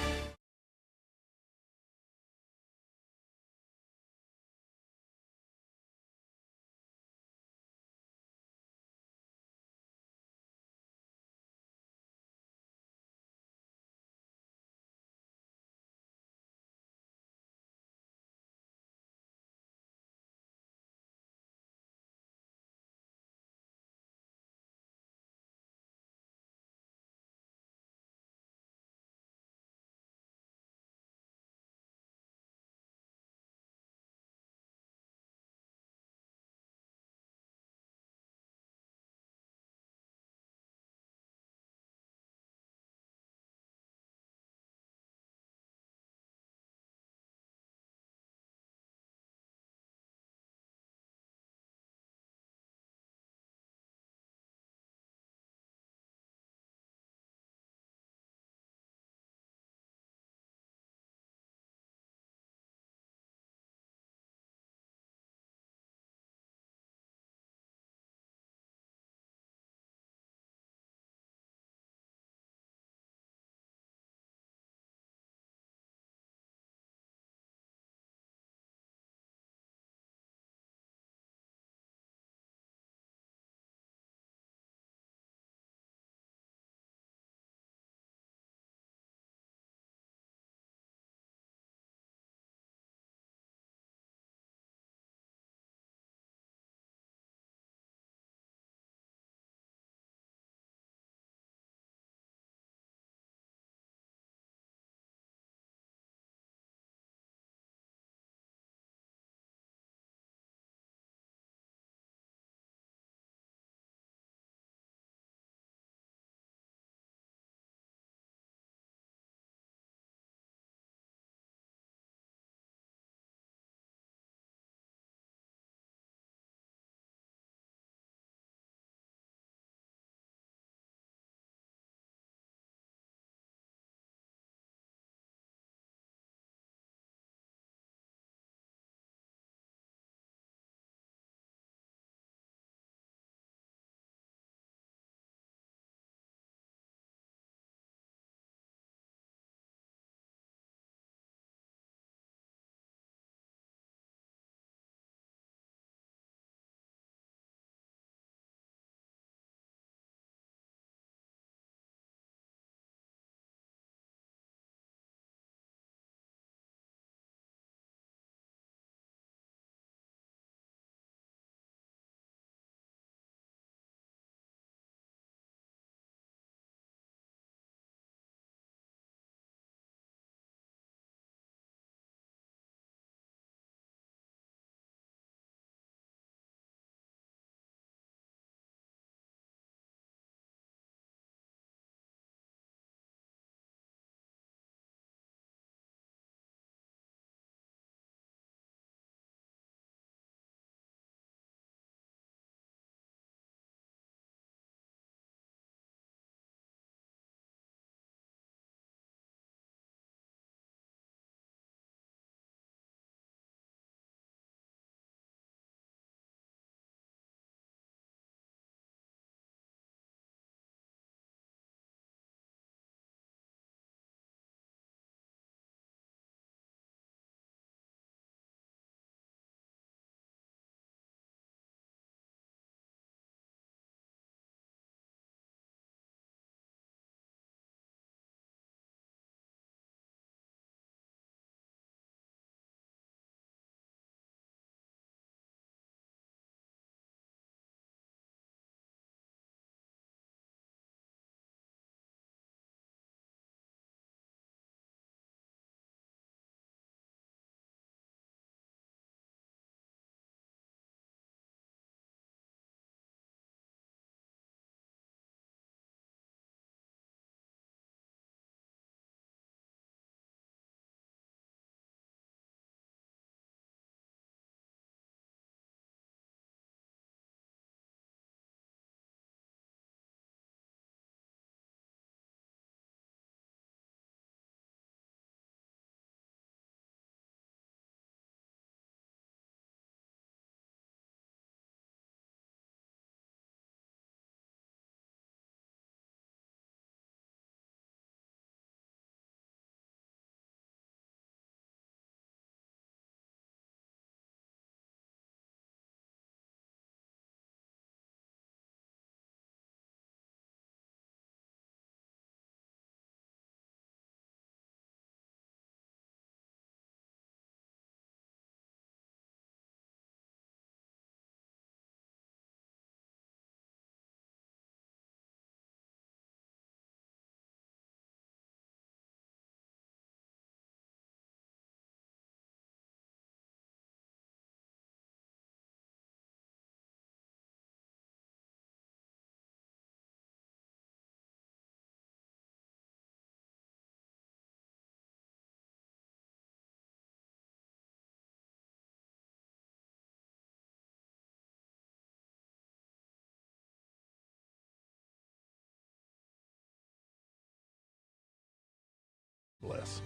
Bless.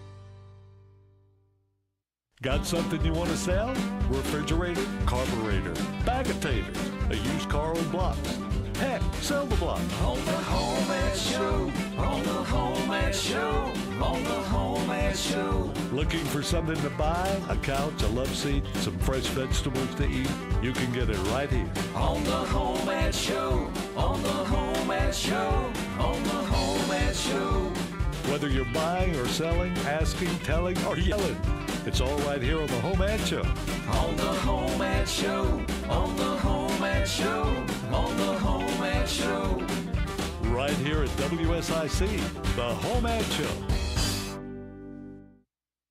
Got something you want to sell? Refrigerator, carburetor, bag of taters, a used car with blocks. Heck, sell the block. On the HomeAd Show, on the HomeAd Show, on the HomeAd Show. Looking for something to buy? A couch, a love seat, some fresh vegetables to eat? You can get it right here. On the HomeAd Show, on the HomeAd Show, on the HomeAd Show. Whether you're buying or selling, asking, telling, or yelling, it's all right here on the HomeAd Show. On the HomeAd Show, on the HomeAd Show, on the HomeAd Show. Right here at WSIC, the HomeAd Show.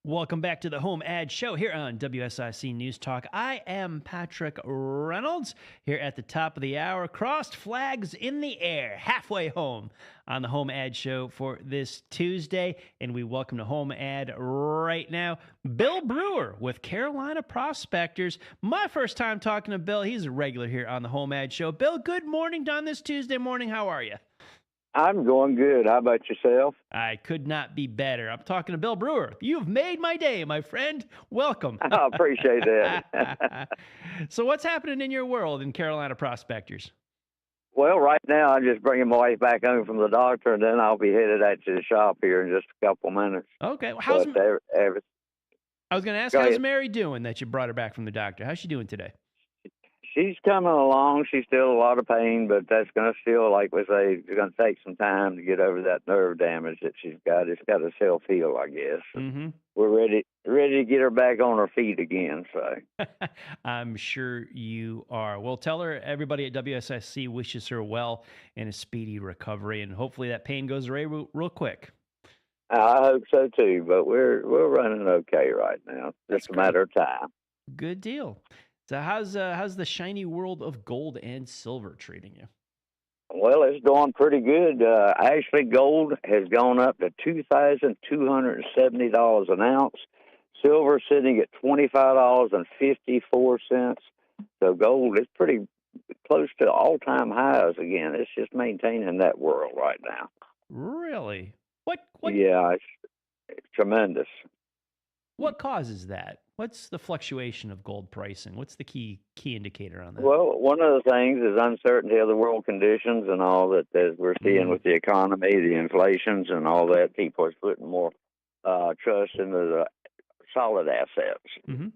Welcome back to the HomeAd Show here on WSIC News Talk. I am Patrick Reynolds here at the top of the hour. Crossed flags in the air, halfway home on the HomeAd Show for this Tuesday. And we welcome to HomeAd right now Bill Brewer with Carolina Prospectors. My first time talking to Bill. He's a regular here on the HomeAd Show. Bill, good morning on this Tuesday morning. How are you? I'm going good. How about yourself? I could not be better. I'm talking to Bill Brewer. You've made my day, my friend. Welcome. I appreciate that. So what's happening in your world in Carolina Prospectors? Well, right now I'm just bringing my wife back home from the doctor, and then I'll be headed out to the shop here in just a couple minutes. Okay. Well, I was going to ask, how's Mary doing that you brought her back from the doctor? How's she doing today? She's coming along. She's still a lot of pain, but that's going to still, like we say, it's going to take some time to get over that nerve damage that she's got. It's got to self-heal, I guess. Mm-hmm. We're ready to get her back on her feet again. So I'm sure you are. Well, tell her everybody at WSIC wishes her well and a speedy recovery, and hopefully that pain goes away real quick. I hope so too, but we're running okay right now. Just a matter of time. Good deal. So how's the shiny world of gold and silver treating you? Well, it's going pretty good. Actually, gold has gone up to $2,270 an ounce. Silver sitting at $25.54. So gold is pretty close to all-time highs again. It's just maintaining that world right now. Really? What? Yeah, it's tremendous. What causes that? What's the fluctuation of gold pricing? What's the key indicator on that? Well, one of the things is uncertainty of the world conditions and all that we're seeing with the economy, the inflations and all that. People are putting more trust into the solid assets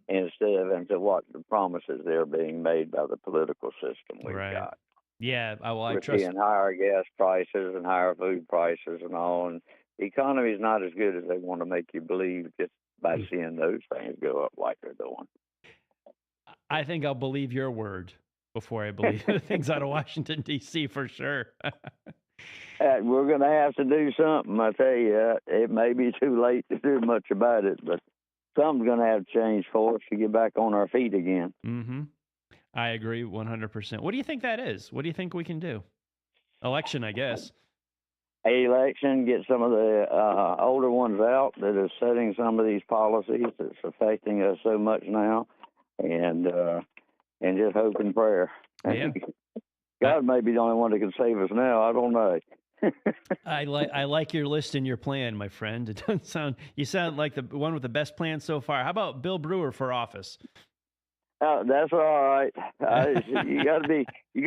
instead of into what the promises they're being made by the political system we've got. Yeah, we're seeing higher gas prices and higher food prices and all, and the economy is not as good as they want to make you believe just by seeing those things go up like they're doing. I think I'll believe your word before I believe the things out of Washington, D.C. for sure. We're going to have to do something, I tell you. It may be too late to do much about it, but something's going to have to change for us to get back on our feet again. Mm-hmm. I agree 100%. What do you think that is? What do you think we can do? Election, I guess. Election, get some of the older ones out that are setting some of these policies that's affecting us so much now, and just hope and prayer. Yeah. God may be the only one that can save us now. I don't know. I like your list and your plan, my friend. It doesn't sound you sound like the one with the best plan so far. How about Bill Brewer for office? That's all right. You got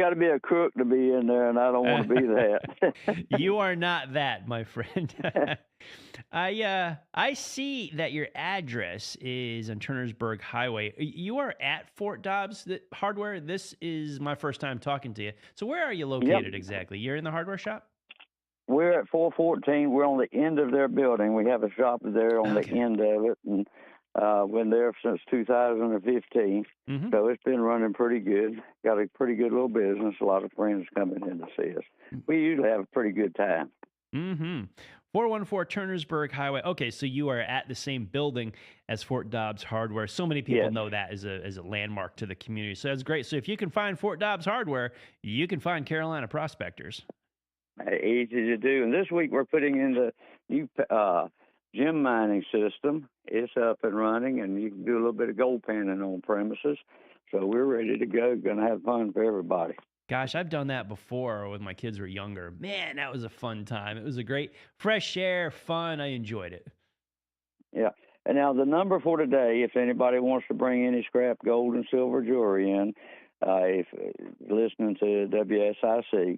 to be a crook to be in there, and I don't want to be that. You are not that, my friend. I see that your address is on Turnersburg Highway. You are at Fort Dobbs Hardware. This is my first time talking to you. So where are you located exactly? You're in the hardware shop? We're at 414. We're on the end of their building. We have a shop there on the end of it, and been there since 2015. So it's been running pretty good. Got a pretty good little business. A lot of friends coming in to see us. We usually have a pretty good time. 414 Turnersburg Highway. Okay, so you are at the same building as Fort Dobbs Hardware. So many people know that as a landmark to the community. So that's great. So if you can find Fort Dobbs Hardware, you can find Carolina Prospectors. Easy to do. And this week we're putting in the new gem mining system. It's up and running, and you can do a little bit of gold panning on premises. So we're ready to go. Going to have fun for everybody. Gosh, I've done that before when my kids were younger. Man, that was a fun time. It was a great fresh air, fun. I enjoyed it. Yeah. And now the number for today, if anybody wants to bring any scrap gold and silver jewelry in, if listening to WSIC,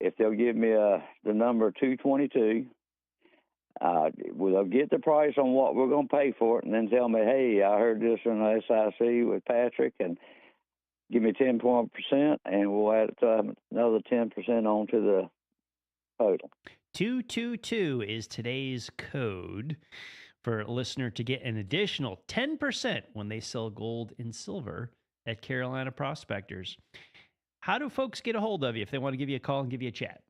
if they'll give me the number 222, they'll get the price on what we're going to pay for it, and then tell me, hey, I heard this on the SIC with Patrick, and give me 10%, and we'll add another 10% onto the total. 222 is today's code for a listener to get an additional 10% when they sell gold and silver at Carolina Prospectors. How do folks get a hold of you if they want to give you a call and give you a chat?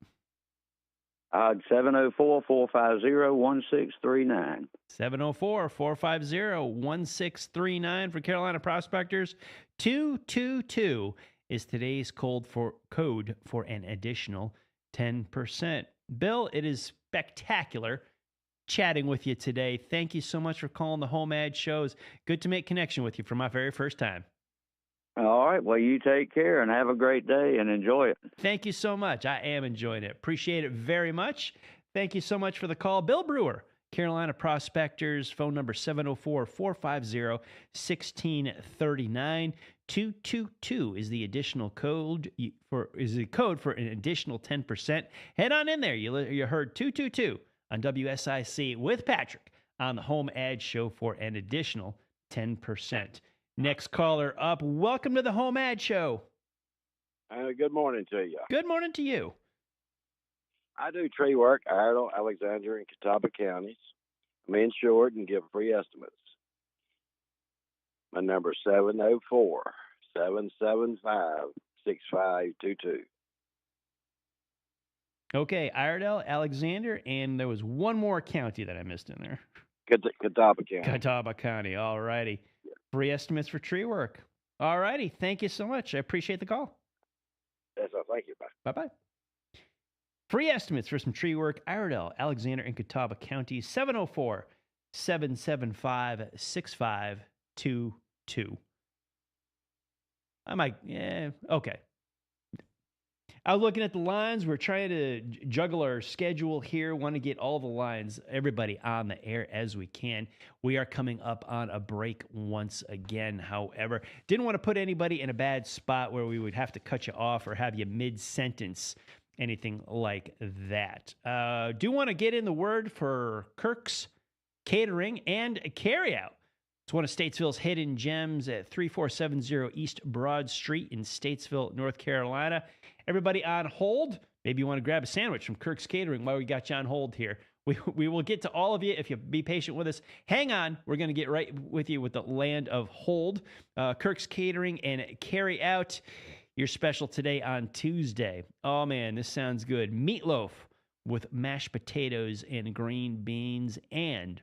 704-450-1639. 704-450-1639 for Carolina Prospectors. 222 is today's code for an additional 10%. Bill, it is spectacular chatting with you today. Thank you so much for calling the HomeAd Show. It's good to make connection with you for my very first time. All right. Well, you take care and have a great day and enjoy it. Thank you so much. I am enjoying it. Appreciate it very much. Thank you so much for the call. Bill Brewer, Carolina Prospectors, phone number 704-450-1639. 222 is the additional code for an additional 10%. Head on in there. You heard 222 on WSIC with Patrick on the HomeAd Show for an additional 10%. Next caller up. Welcome to the HomeAd Show. Good morning to you. Good morning to you. I do tree work, Iredell, Alexander, and Catawba counties. I'm insured and give free estimates. My number is 704-775-6522. Okay, Iredell, Alexander, and there was one more county that I missed in there. Catawba County. Catawba County, all righty. Free estimates for tree work. All righty, thank you so much. I appreciate the call. That's all. Thank you. Bye. Bye-bye. Free estimates for some tree work, Iredell, Alexander, and Catawba counties, 704-775-6522. Okay. I was looking at the lines. We're trying to juggle our schedule here. Want to get all the lines, everybody on the air as we can. We are coming up on a break once again. However, didn't want to put anybody in a bad spot where we would have to cut you off or have you mid-sentence, anything like that. Do want to get in the word for Kirk's Catering and Carryout. It's one of Statesville's hidden gems at 3470 East Broad Street in Statesville, North Carolina. Everybody on hold. Maybe you want to grab a sandwich from Kirk's Catering while we got you on hold here. We will get to all of you if you be patient with us. Hang on. We're going to get right with you with the land of hold. Kirk's Catering and Carryout. Your special today on Tuesday. Oh, man, this sounds good. Meatloaf with mashed potatoes and green beans and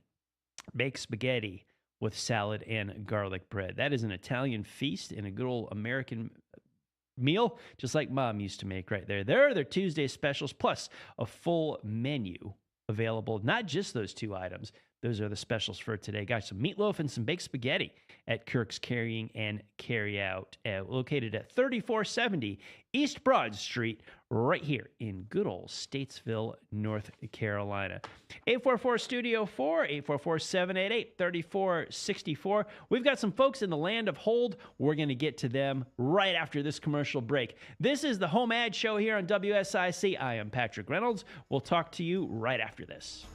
baked spaghetti with salad and garlic bread. That is an Italian feast and a good old American meal, just like Mom used to make right there. There are their Tuesday specials, plus a full menu available. Not just those two items. Those are the specials for today. Got some meatloaf and some baked spaghetti at Kirk's Carrying and Carryout, located at 3470 East Broad Street, right here in good old Statesville, North Carolina. 844-STUDIO-4, 844-788-3464. We've got some folks in the land of hold. We're going to get to them right after this commercial break. This is the HomeAd Show here on WSIC. I am Patrick Reynolds. We'll talk to you right after this.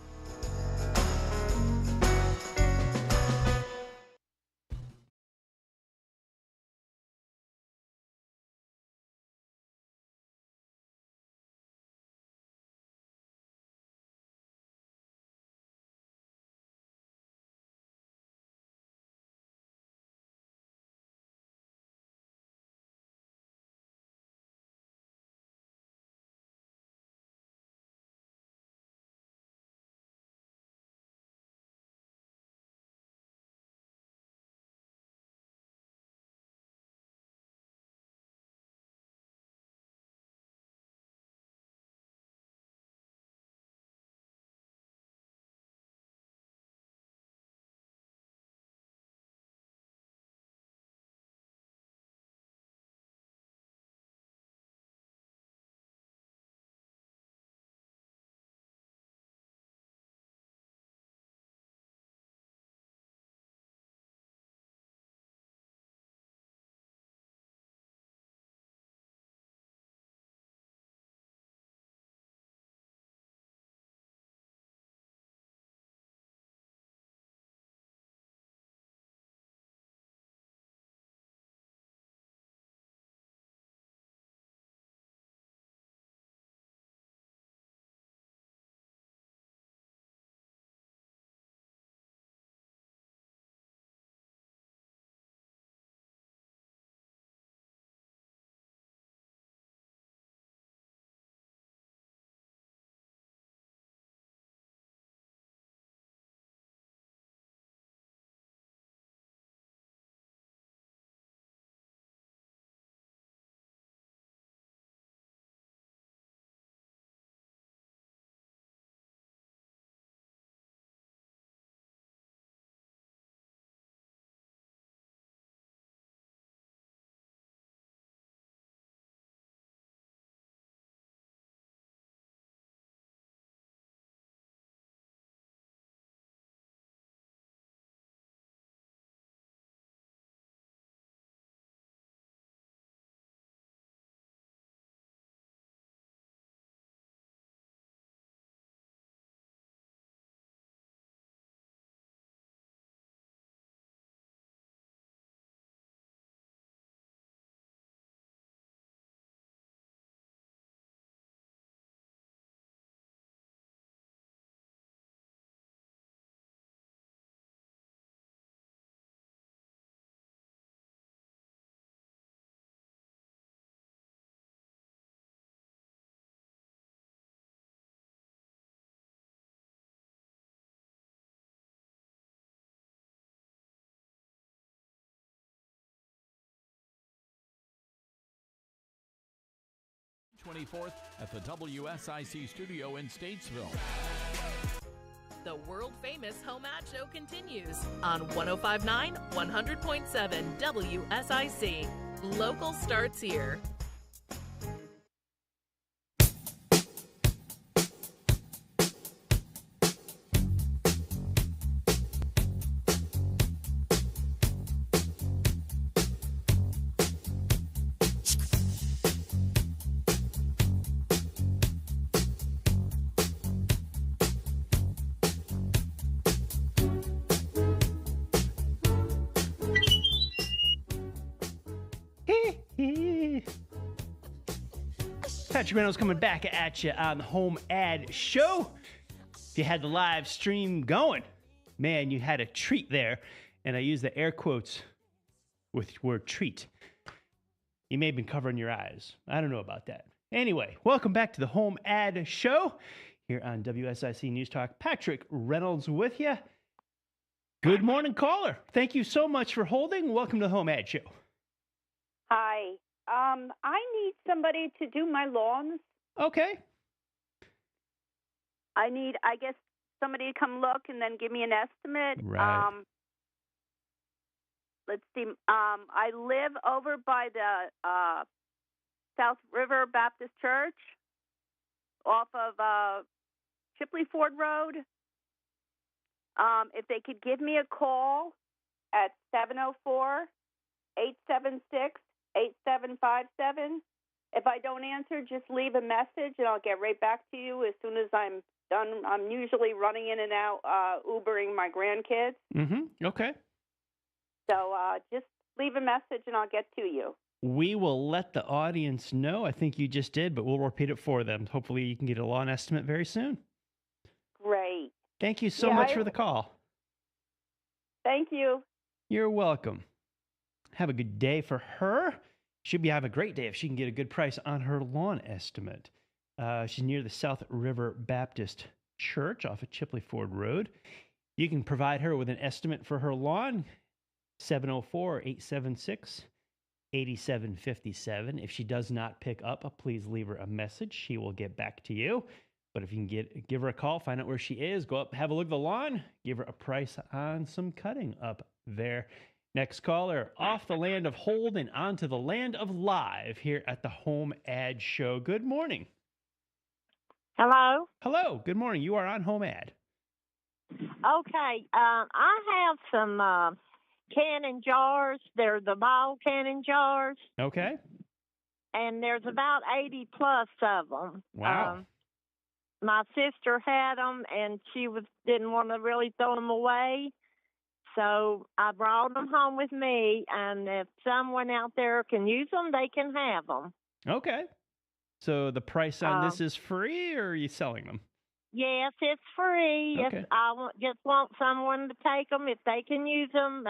24th at the WSIC studio in Statesville. The world-famous HomeAd Show continues on 105.9, 100.7 WSIC. Local starts here. Patrick Reynolds coming back at you on the HomeAd Show. If you had the live stream going, man, you had a treat there. And I use the air quotes with word treat. You may have been covering your eyes. I don't know about that. Anyway, welcome back to the HomeAd Show here on WSIC News Talk. Patrick Reynolds with you. Good morning, caller. Thank you so much for holding. Welcome to the HomeAd Show. Hi. I need somebody to do my lawns. Okay. I guess, somebody to come look and then give me an estimate. Right. Let's see. I live over by the South River Baptist Church off of Chipley Ford Road. If they could give me a call at 704-876-8757. If I don't answer, just leave a message and I'll get right back to you as soon as I'm done. I'm usually running in and out, Ubering my grandkids. Mm-hmm. Okay. So just leave a message and I'll get to you. We will let the audience know. I think you just did, but we'll repeat it for them. Hopefully you can get a lawn estimate very soon. Great. Thank you so much for the call. Thank you. You're welcome. Have a good day for her. She'll have a great day if she can get a good price on her lawn estimate. She's near the South River Baptist Church off of Chipley Ford Road. You can provide her with an estimate for her lawn, 704-876-8757. If she does not pick up, please leave her a message. She will get back to you. But if you can give her a call, find out where she is, go up, have a look at the lawn, give her a price on some cutting up there. Next caller, off the land of hold and onto the land of live here at the HomeAd Show. Good morning. Hello? Hello. Good morning. You are on HomeAd. Okay. I have some canning jars. They're the ball canning jars. Okay. And there's about 80 plus of them. Wow. My sister had them, and she didn't want to really throw them away. So I brought them home with me, and if someone out there can use them, they can have them. Okay. So the price on this is free, or are you selling them? Yes, it's free. Okay. If just want someone to take them, if they can use them.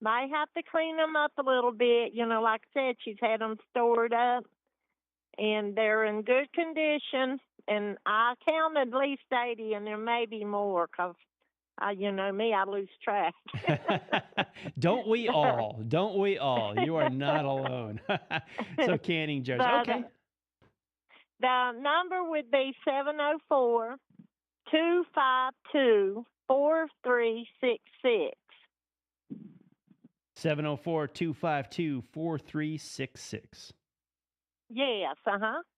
Might have to clean them up a little bit. You know, like I said, she's had them stored up, and they're in good condition. And I counted at least 80, and there may be more because, you know me, I lose track. Don't we all? Don't we all? You are not alone. So canning jars. Okay. The number would be 704-252-4366. 704-252-4366. Yes,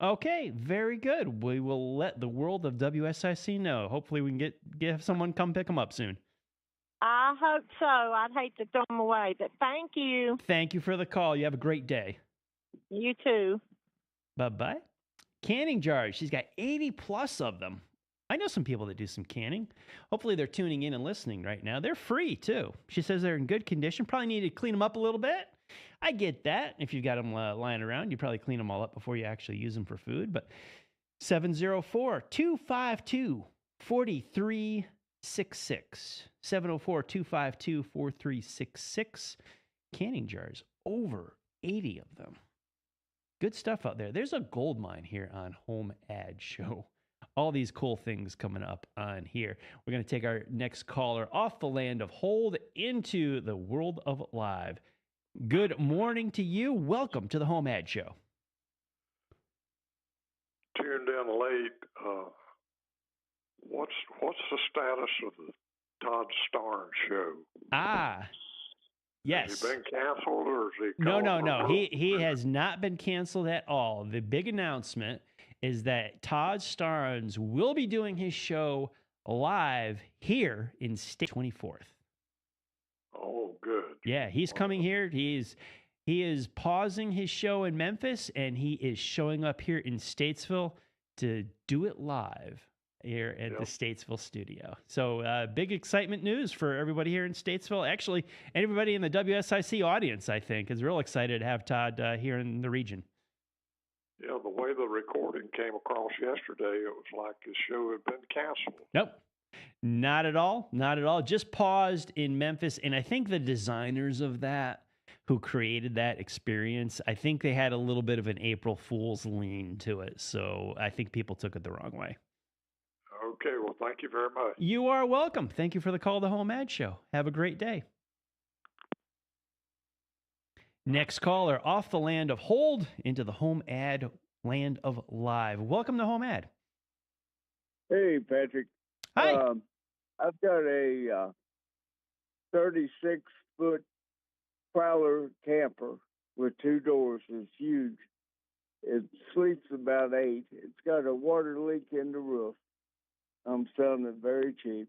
Okay, very good. We will let the world of WSIC know. Hopefully we can get someone come pick them up soon. I hope so. I'd hate to throw them away, but thank you. Thank you for the call. You have a great day. You too. Bye-bye. Canning jars. She's got 80 plus of them. I know some people that do some canning. Hopefully they're tuning in and listening right now. They're free, too. She says they're in good condition. Probably need to clean them up a little bit. I get that. If you've got them lying around, you probably clean them all up before you actually use them for food. But 704-252-4366. 704-252-4366. Canning jars. Over 80 of them. Good stuff out there. There's a gold mine here on HomeAd Show. All these cool things coming up on here. We're going to take our next caller off the land of hold into the world of live. Good morning to you. Welcome to the HomeAd Show. tuned in late. What's the status of the Todd Starnes show? Yes. Has he been canceled, or is he? No. He has not been canceled at all. The big announcement is that Todd Starnes will be doing his show live here in State 24th. Oh, good. Yeah, he's coming here. He is pausing his show in Memphis, and he is showing up here in Statesville to do it live here at the Statesville studio. So big excitement news for everybody here in Statesville. Actually, everybody in the WSIC audience, I think, is real excited to have Todd here in the region. Yeah, the way the recording came across yesterday, it was like his show had been canceled. Nope. Not at all. Not at all. Just paused in Memphis. And I think the designers of that, who created that experience, I think they had a little bit of an April Fool's lean to it. So I think people took it the wrong way. Okay, well, thank you very much. You are welcome. Thank you for the call to HomeAd Show. Have a great day. Next caller, off the land of hold into the HomeAd land of live. Welcome to HomeAd. Hey, Patrick. Hi. I've got a 36-foot Prowler camper with 2 doors. It's huge. It sleeps about 8. It's got a water leak in the roof. I'm selling it very cheap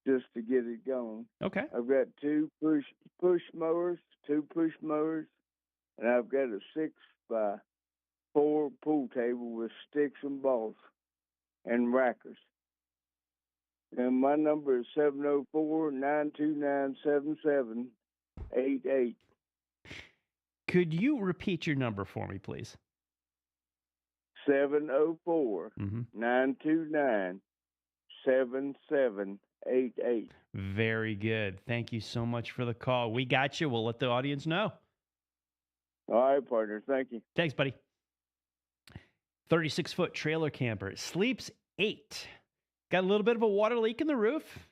just to get it going. Okay. I've got 2 push mowers, and I've got a 6x4 pool table with sticks and balls and rackers. And my number is 704-929-7788. Could you repeat your number for me, please? 704-929-7788. Very good. Thank you so much for the call. We got you. We'll let the audience know. All right, partner. Thank you. Thanks, buddy. 36-foot trailer camper. Sleeps 8. Got a little bit of a water leak in the roof.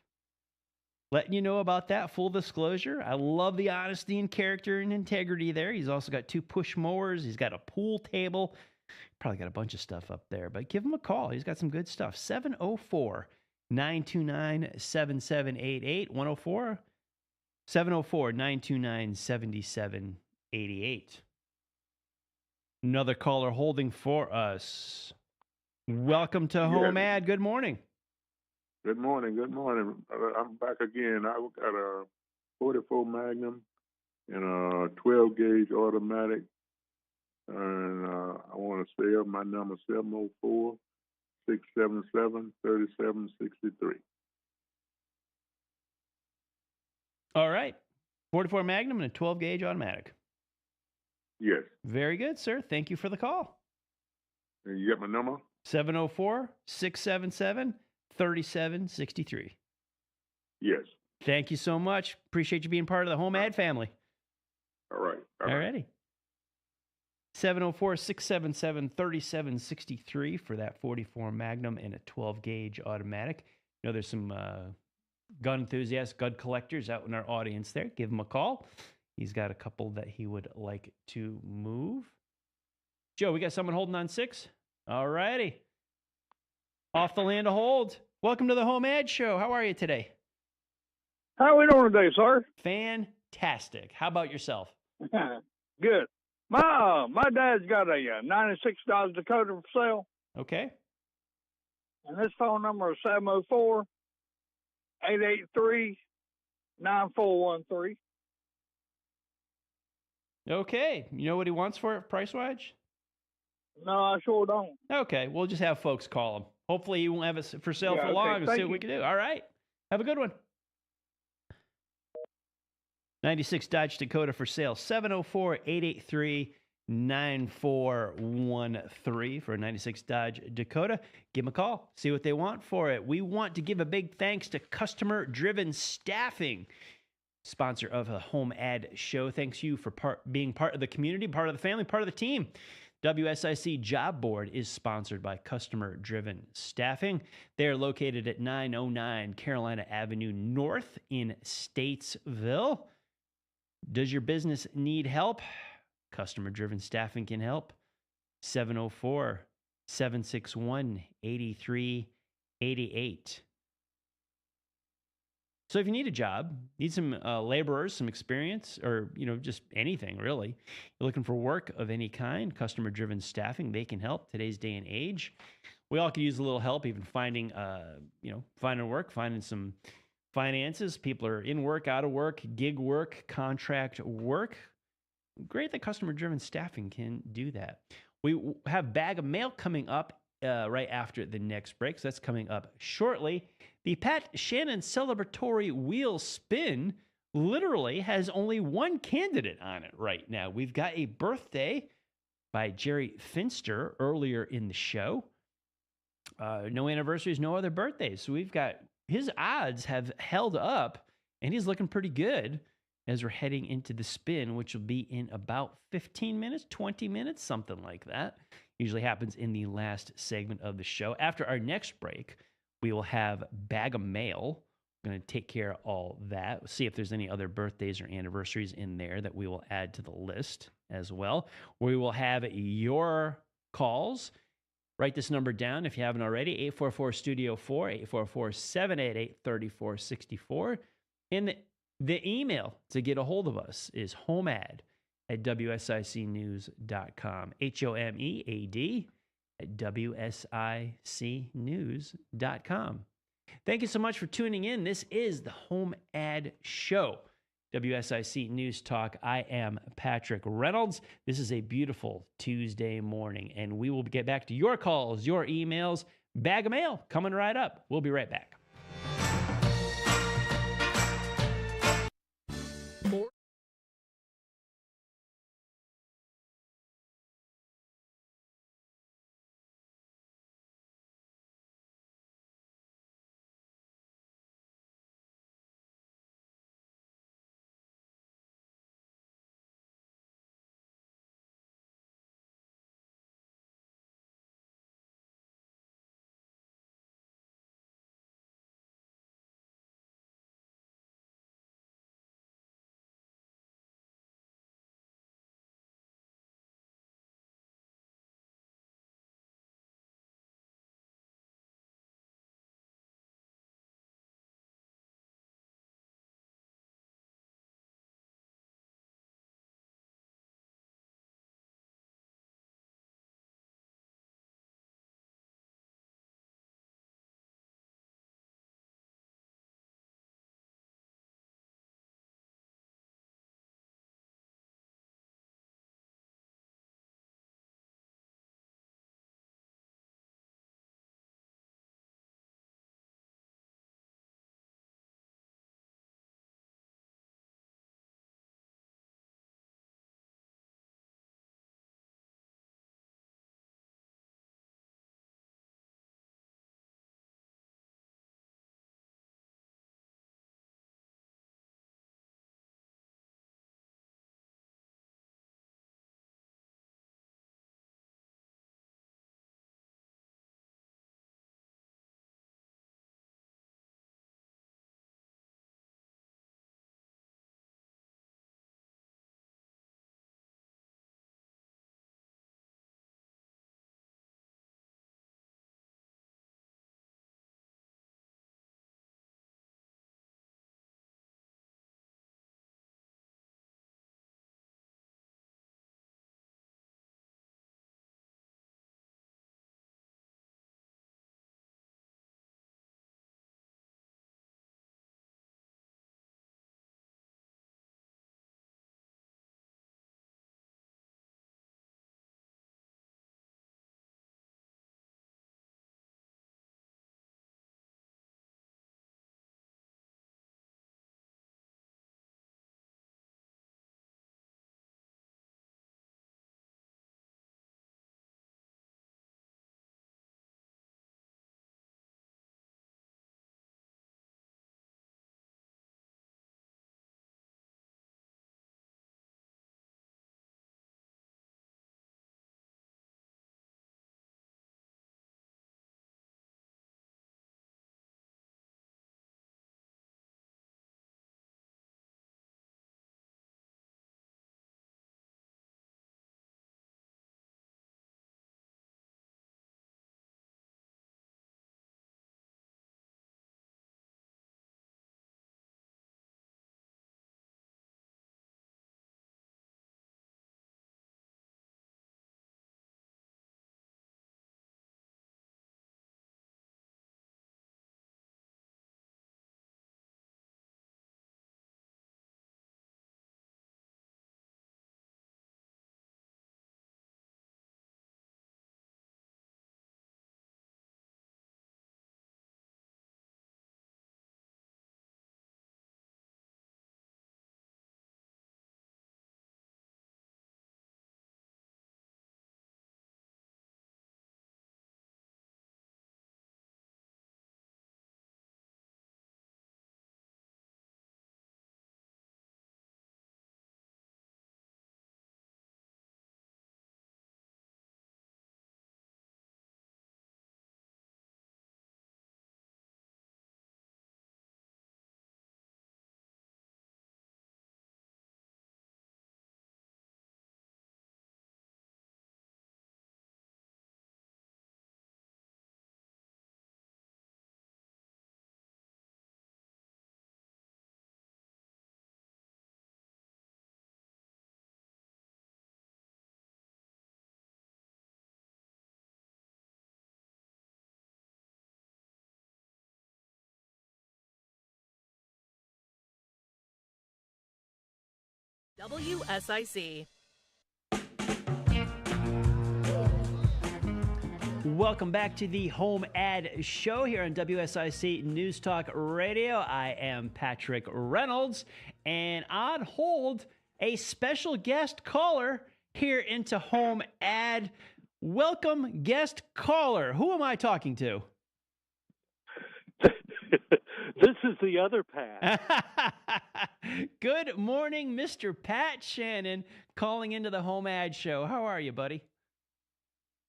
Letting you know about that. Full disclosure. I love the honesty and character and integrity there. He's also got 2 push mowers. He's got a pool table. Probably got a bunch of stuff up there, but give him a call. He's got some good stuff. 704-929-7788. 704-929-7788. Another caller holding for us. Welcome to HomeAd. Good morning. Good morning. I'm back again. I got a 44 Magnum and a 12-gauge automatic. And I want to sell my number 704-677-3763. All right. 44 Magnum and a 12-gauge automatic. Yes. Very good, sir. Thank you for the call. And you got my number? 704-677-3763. Yes. Thank you so much. Appreciate you being part of the HomeAd family. All right. All righty. 704-677-3763 for that 44 Magnum and a 12-gauge automatic. You know, there's some gun enthusiasts, gun collectors out in our audience there. Give him a call. He's got a couple that he would like to move. Joe, we got someone holding on 6? All righty. Off the land of hold. Welcome to the HomeAd Show. How are you today? How are we doing today, sir? Fantastic. How about yourself? Good. My dad's got a 96 Dodge Dakota for sale. Okay. And his phone number is 704-883-9413. Okay. You know what he wants for it price-wise? No, I sure don't. Okay. We'll just have folks call him. Hopefully he won't have it for sale for long and see what we can do. All right. Have a good one. 96 Dodge Dakota for sale. 704-883-9413 for a 96 Dodge Dakota. Give them a call. See what they want for it. We want to give a big thanks to Customer Driven Staffing, sponsor of the HomeAd Show. Thanks you for being part of the community, part of the family, part of the team. WSIC Job Board is sponsored by Customer Driven Staffing. They are located at 909 Carolina Avenue North in Statesville. Does your business need help? Customer Driven Staffing can help. 761-8388. So if you need a job, need some laborers, some experience, or just anything really, you're looking for work of any kind, customer-driven staffing, they can help today's day and age. We all could use a little help, even finding work, finding some finances. People are in work, out of work, gig work, contract work. Great that customer-driven staffing can do that. We have Bag of Mail coming up right after the next break, so that's coming up shortly. The Pat Shannon celebratory wheel spin literally has only one candidate on it right now. We've got a birthday by Jerry Finster earlier in the show. No anniversaries, no other birthdays. So we've got his odds have held up, and he's looking pretty good as we're heading into the spin, which will be in about 15 minutes, 20 minutes, something like that. Usually happens in the last segment of the show. After our next break, we will have Bag of Mail. We're going to take care of all that. We'll see if there's any other birthdays or anniversaries in there that we will add to the list as well. We will have your calls. Write this number down if you haven't already, 844-STUDIO-4, 844-788-3464. And the email to get a hold of us is HomeAd@WSICnews.com, HOMEAD @WSICnews.com. Thank you so much for tuning in. This is the HomeAd Show, WSIC News Talk. I am Patrick Reynolds. This is a beautiful Tuesday morning, and we will get back to your calls, your emails. Bag of Mail coming right up. We'll be right back. WSIC. Welcome back to the HomeAd Show here on WSIC News Talk Radio. I am Patrick Reynolds, and on hold, a special guest caller here into HomeAd. Welcome, guest caller. Who am I talking to? This is the other Pat. Good morning, Mr. Pat Shannon, calling into the HomeAd Show. How are you, buddy?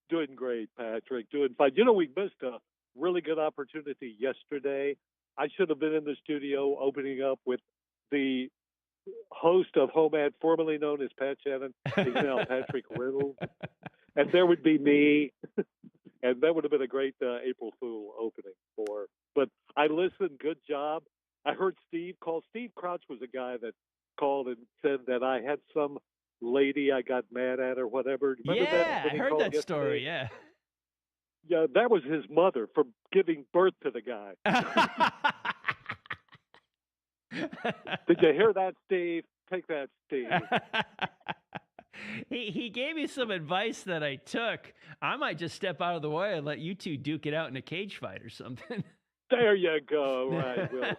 Doing great, Patrick. Doing fine. You know, we missed a really good opportunity yesterday. I should have been in the studio opening up with the host of HomeAd, formerly known as Pat Shannon. He's now Patrick Reynolds. And there would be me. And that would have been a great April Fool opening for. But I listened. Good job. I heard Steve call. Steve Crouch was a guy that called and said that I had some lady I got mad at or whatever. Remember yeah, that I heard that story. Yeah. Yeah, that was his mother for giving birth to the guy. Did you hear that, Steve? Take that, Steve. He gave me some advice that I took. I might just step out of the way and let you two duke it out in a cage fight or something. There you go. Right, Will.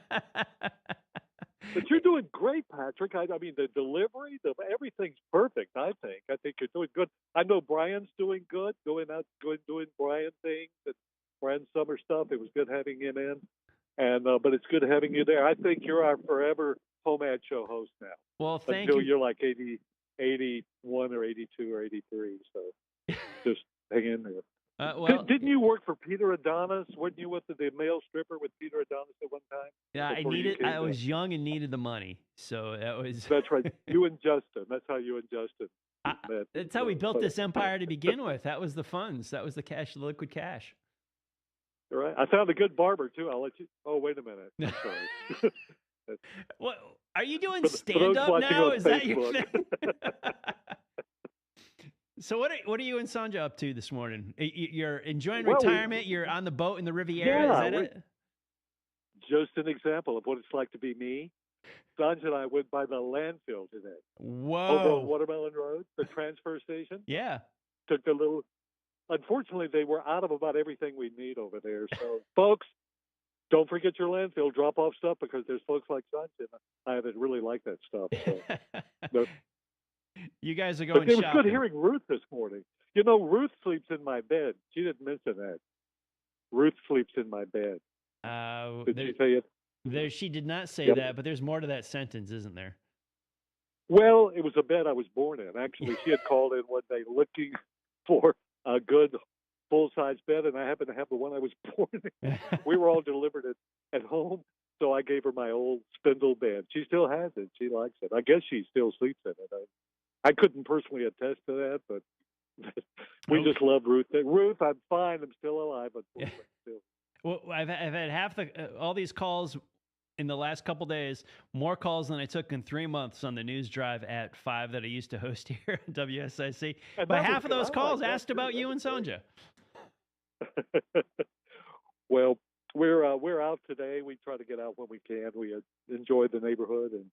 But you're doing great, Patrick. I mean, the delivery, everything's perfect, I think. I think you're doing good. I know Brian's doing good, doing Brian things and Brian Summer stuff. It was good having him in. And but it's good having you there. I think you're our forever HomeAd Show host now. Well, thank Until you. you're like 81 or 82 or 83. So just hang in there. Well, didn't you work for Peter Adonis? Weren't you with the male stripper with Peter Adonis at one time? Yeah, I was young and needed the money, so that was. That's right. You and Justin. That's how you and Justin met. That's how we built this empire to begin with. That was the funds. That was the cash, the liquid cash. All right. I found a good barber too. I'll let you. Oh, wait a minute. I'm sorry. What are you doing? Stand up now? Is that your thing? So what are you and Sanja up to this morning? You're enjoying retirement. You're on the boat in the Riviera. Yeah, Is that it? Just an example of what it's like to be me. Sanja and I went by the landfill today. Whoa! Over on Watermelon Road, the transfer station. Yeah. Took a little. Unfortunately, they were out of about everything we need over there. So, folks, don't forget your landfill. Drop off stuff because there's folks like Sanja and I that really like that stuff. So. You guys are going shopping. It was shopping. good hearing Ruth this morning. You know, Ruth sleeps in my bed. She didn't mention that. Ruth sleeps in my bed. Did she say it? She did not say that, but there's more to that sentence, isn't there? Well, it was a bed I was born in. Actually, she had called in one day looking for a good full-size bed, and I happened to have the one I was born in. We were all delivered at home, so I gave her my old spindle bed. She still has it. She likes it. I guess she still sleeps in it. I couldn't personally attest to that, but we just love Ruth. Ruth, I'm fine. I'm still alive, but still. Well, I've had all these calls in the last couple days, more calls than I took in 3 months on the news drive at 5 that I used to host here at WSIC. But half of those calls asked about you and Sanja. Well, we're out today. We try to get out when we can. We enjoy the neighborhood and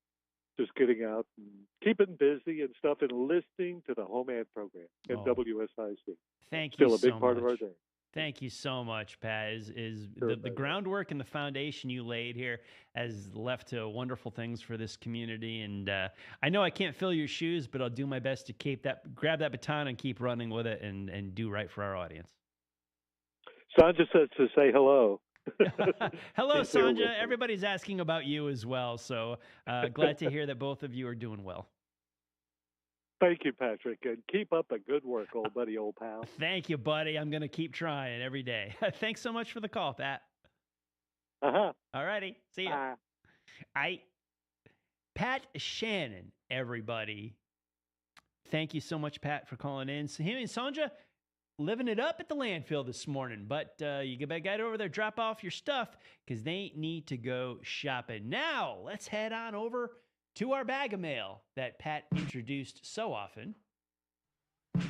just getting out and keeping busy and stuff and listening to the HomeAd program at WSIC. Thank you Still a big so part much. of our day. Thank you so much, Pat. The groundwork and the foundation you laid here has left to wonderful things for this community. And I know I can't fill your shoes, but I'll do my best to grab that baton and keep running with it and do right for our audience. Sanja says to say hello. Hello, Sanja. Everybody's asking about you as well. So glad to hear that both of you are doing well. Thank you, Patrick, and keep up the good work, old buddy, old pal. Thank you, buddy. I'm going to keep trying every day. Thanks so much for the call, Pat. Uh-huh. All righty. See ya. Pat Shannon, everybody. Thank you so much, Pat, for calling in. So him and Sanja living it up at the landfill this morning, but you got to get over there, drop off your stuff because they need to go shopping. Now, let's head on over to our bag of mail that Pat introduced so often.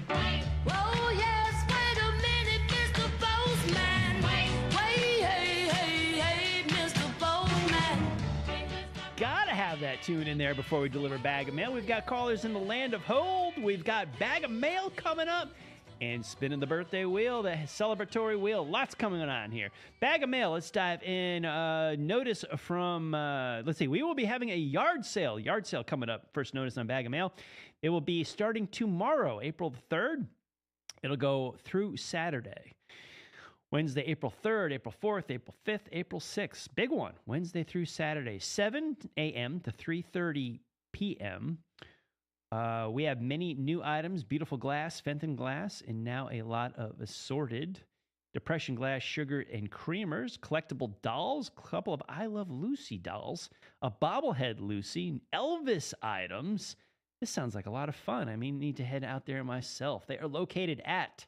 Oh, yes, wait a minute, Mr. Postman. Wait, hey, Mr. Postman. Gotta have that tune in there before we deliver Bag of Mail. We've got callers in the land of hold. We've got Bag of Mail coming up. And spinning the birthday wheel, the celebratory wheel. Lots coming on here. Bag of Mail, let's dive in. Notice from, let's see, we will be having a yard sale. Yard sale coming up. First notice on Bag of Mail. It will be starting tomorrow, April the 3rd. It'll go through Saturday. Wednesday, April 3rd, April 4th, April 5th, April 6th. Big one. Wednesday through Saturday, 7 a.m. to 3:30 p.m. We have many new items, beautiful glass, Fenton glass, and now a lot of assorted depression glass, sugar, and creamers, collectible dolls, a couple of I Love Lucy dolls, a bobblehead Lucy, Elvis items. This sounds like a lot of fun. I need to head out there myself. They are located at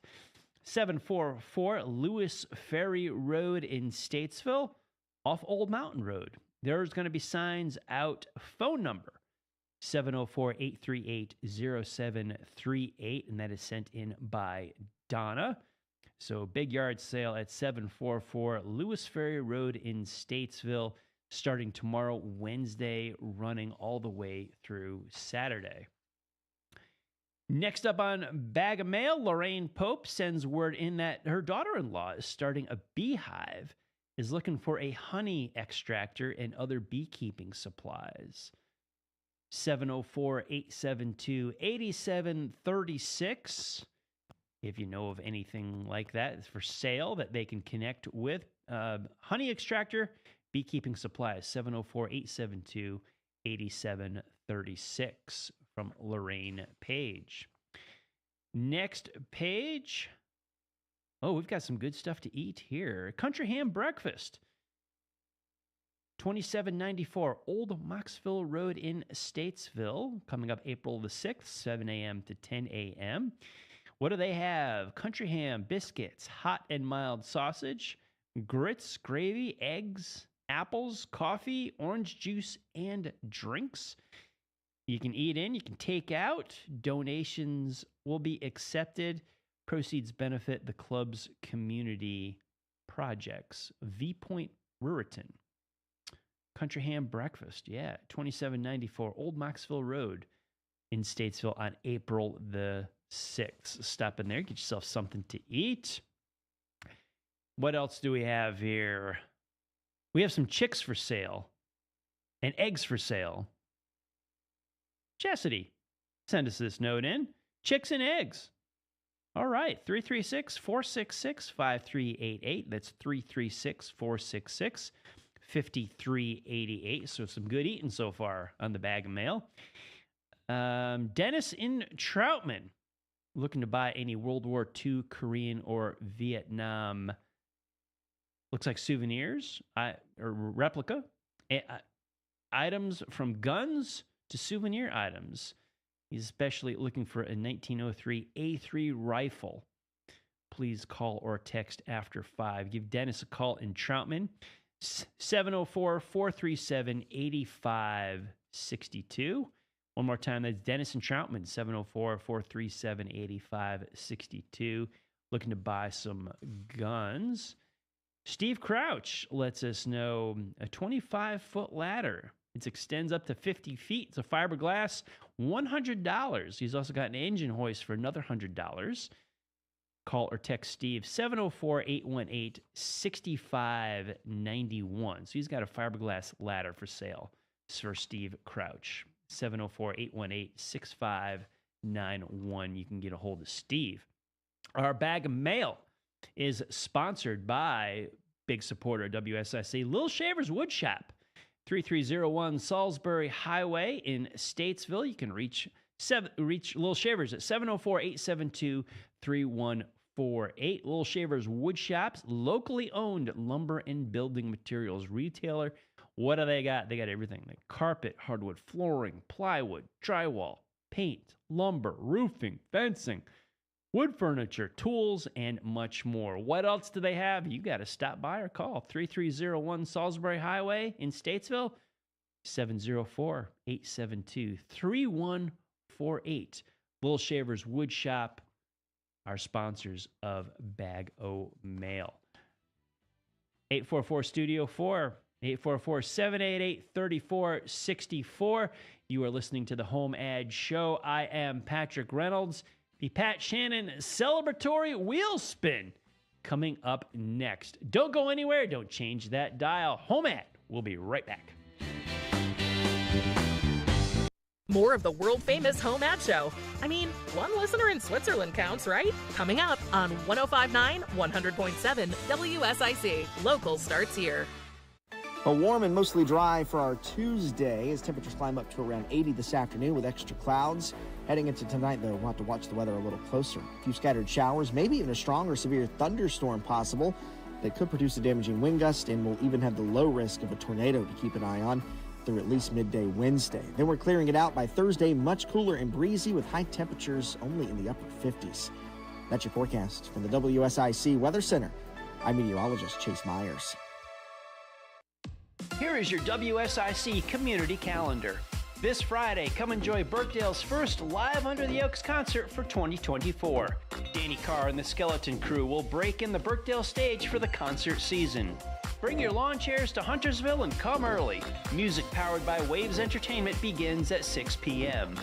744 Lewis Ferry Road in Statesville, off Old Mountain Road. There's going to be signs out. Phone number 704-838-0738, and that is sent in by Donna. So big yard sale at 744 Lewis Ferry Road in Statesville, starting tomorrow, Wednesday, running all the way through Saturday. Next up on Bag of Mail, Lorraine Pope sends word in that her daughter-in-law is starting a beehive, is looking for a honey extractor and other beekeeping supplies. 704-872-8736. If you know of anything like that, it's for sale that they can connect with. Honey extractor, beekeeping supplies, 704-872-8736 from Lorraine Page. Next page. Oh, we've got some good stuff to eat here. Country ham breakfast. 2794 Old Moxville Road in Statesville, coming up April the 6th, 7 a.m. to 10 a.m. What do they have? Country ham, biscuits, hot and mild sausage, grits, gravy, eggs, apples, coffee, orange juice, and drinks. You can eat in, you can take out. Donations will be accepted. Proceeds benefit the club's community projects. V Point Ruritan. Country ham breakfast, yeah, 2794 Old Moxville Road in Statesville on April the 6th. Stop in there, get yourself something to eat. What else do we have here? We have some chicks for sale and eggs for sale. Chastity, send us this note in. Chicks and eggs. All right, 336-466-5388. That's 336-466-5388. 5388. So some good eating so far on the Bag of Mail. Dennis in Troutman, looking to buy any World War II, Korean, or Vietnam. Looks like souvenirs or replica items, from guns to souvenir items. He's especially looking for a 1903 A3 rifle. Please call or text after 5. Give Dennis a call in Troutman. 704-437-8562. One more time, that's Dennis and Troutman, 704-437-8562. Looking to buy some guns. Steve Crouch lets us know a 25-foot ladder. It extends up to 50 feet. It's a fiberglass, $100. He's also got an engine hoist for another $100. Call or text Steve, 704-818-6591. So he's got a fiberglass ladder for sale. It's for Steve Crouch, 704-818-6591. You can get a hold of Steve. Our Bag of Mail is sponsored by big supporter of WSIC, Little Shavers Wood Shop, 3301 Salisbury Highway in Statesville. You can reach Little Shavers at 704-872-3148. Little Shavers Wood Shops, locally owned lumber and building materials retailer. What do they got? They got everything like carpet, hardwood, flooring, plywood, drywall, paint, lumber, roofing, fencing, wood furniture, tools, and much more. What else do they have? You got to stop by or call 3301 Salisbury Highway in Statesville, 704-872-3148. Little Shavers Wood Shop, our sponsors of Bag O Mail. 844 Studio 4. 844-788-3464. You are listening to the Home Ad Show. I am Patrick Reynolds. The Pat Shannon celebratory wheel spin coming up next. Don't go anywhere. Don't change that dial. Home Ad. We'll be right back. More of the world-famous HomeAd Show. I mean, one listener in Switzerland counts, right? Coming up on 105.9, 100.7 WSIC. Local starts here. A warm and mostly dry for our Tuesday as temperatures climb up to around 80 this afternoon with extra clouds. Heading into tonight, though, we'll have to watch the weather a little closer. A few scattered showers, maybe even a strong or severe thunderstorm possible that could produce a damaging wind gust, and we'll even have the low risk of a tornado to keep an eye on through at least midday Wednesday. Then we're clearing it out by Thursday, much cooler and breezy with high temperatures only in the upper 50s. That's your forecast from the WSIC Weather Center. I'm meteorologist Chase Myers. Here is your WSIC community calendar. This Friday, come enjoy Birkdale's first Live Under the Oaks concert for 2024. Danny Carr and the Skeleton Crew will break in the Birkdale stage for the concert season. Bring your lawn chairs to Huntersville and come early. Music powered by Waves Entertainment begins at 6 p.m.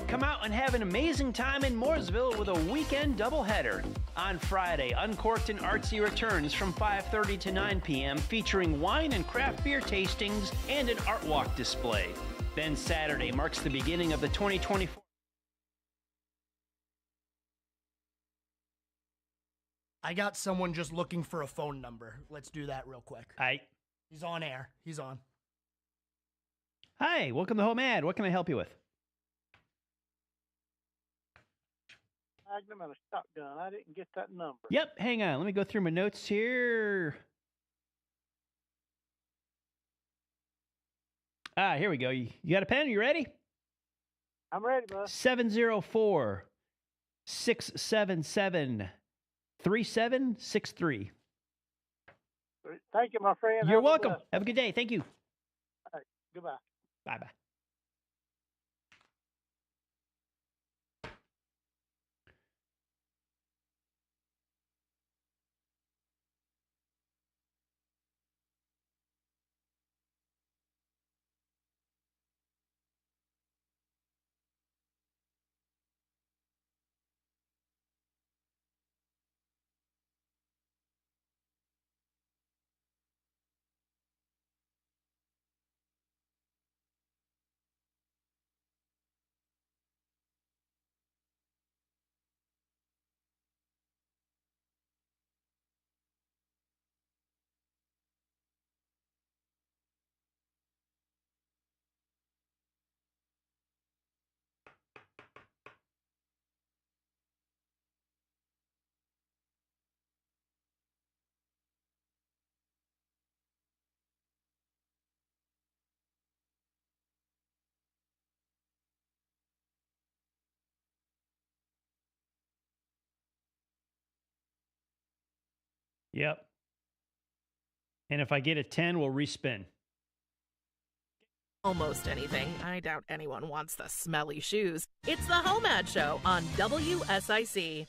Come out and have an amazing time in Mooresville with a weekend doubleheader. On Friday, Uncorked and Artsy returns from 5:30 to 9 p.m. featuring wine and craft beer tastings and an art walk display. Then Saturday marks the beginning of the 2024. I got someone just looking for a phone number. Let's do that real quick. He's on air. He's on. Hi, welcome to Home Ad. What can I help you with? Magnum and a shotgun. I didn't get that number. Yep, hang on. Let me go through my notes here. Here we go. You got a pen? You ready? I'm ready, bud. 704-677-3763. Thank you, my friend. You're welcome. Have a good day. Thank you. All right. Goodbye. Bye-bye. Yep. And if I get a 10, we'll respin. Almost anything. I doubt anyone wants the smelly shoes. It's the HomeAd Show on WSIC.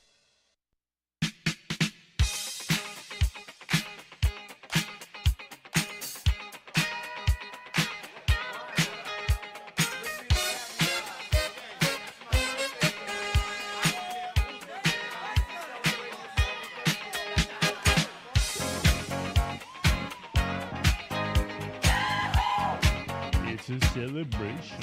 A celebration.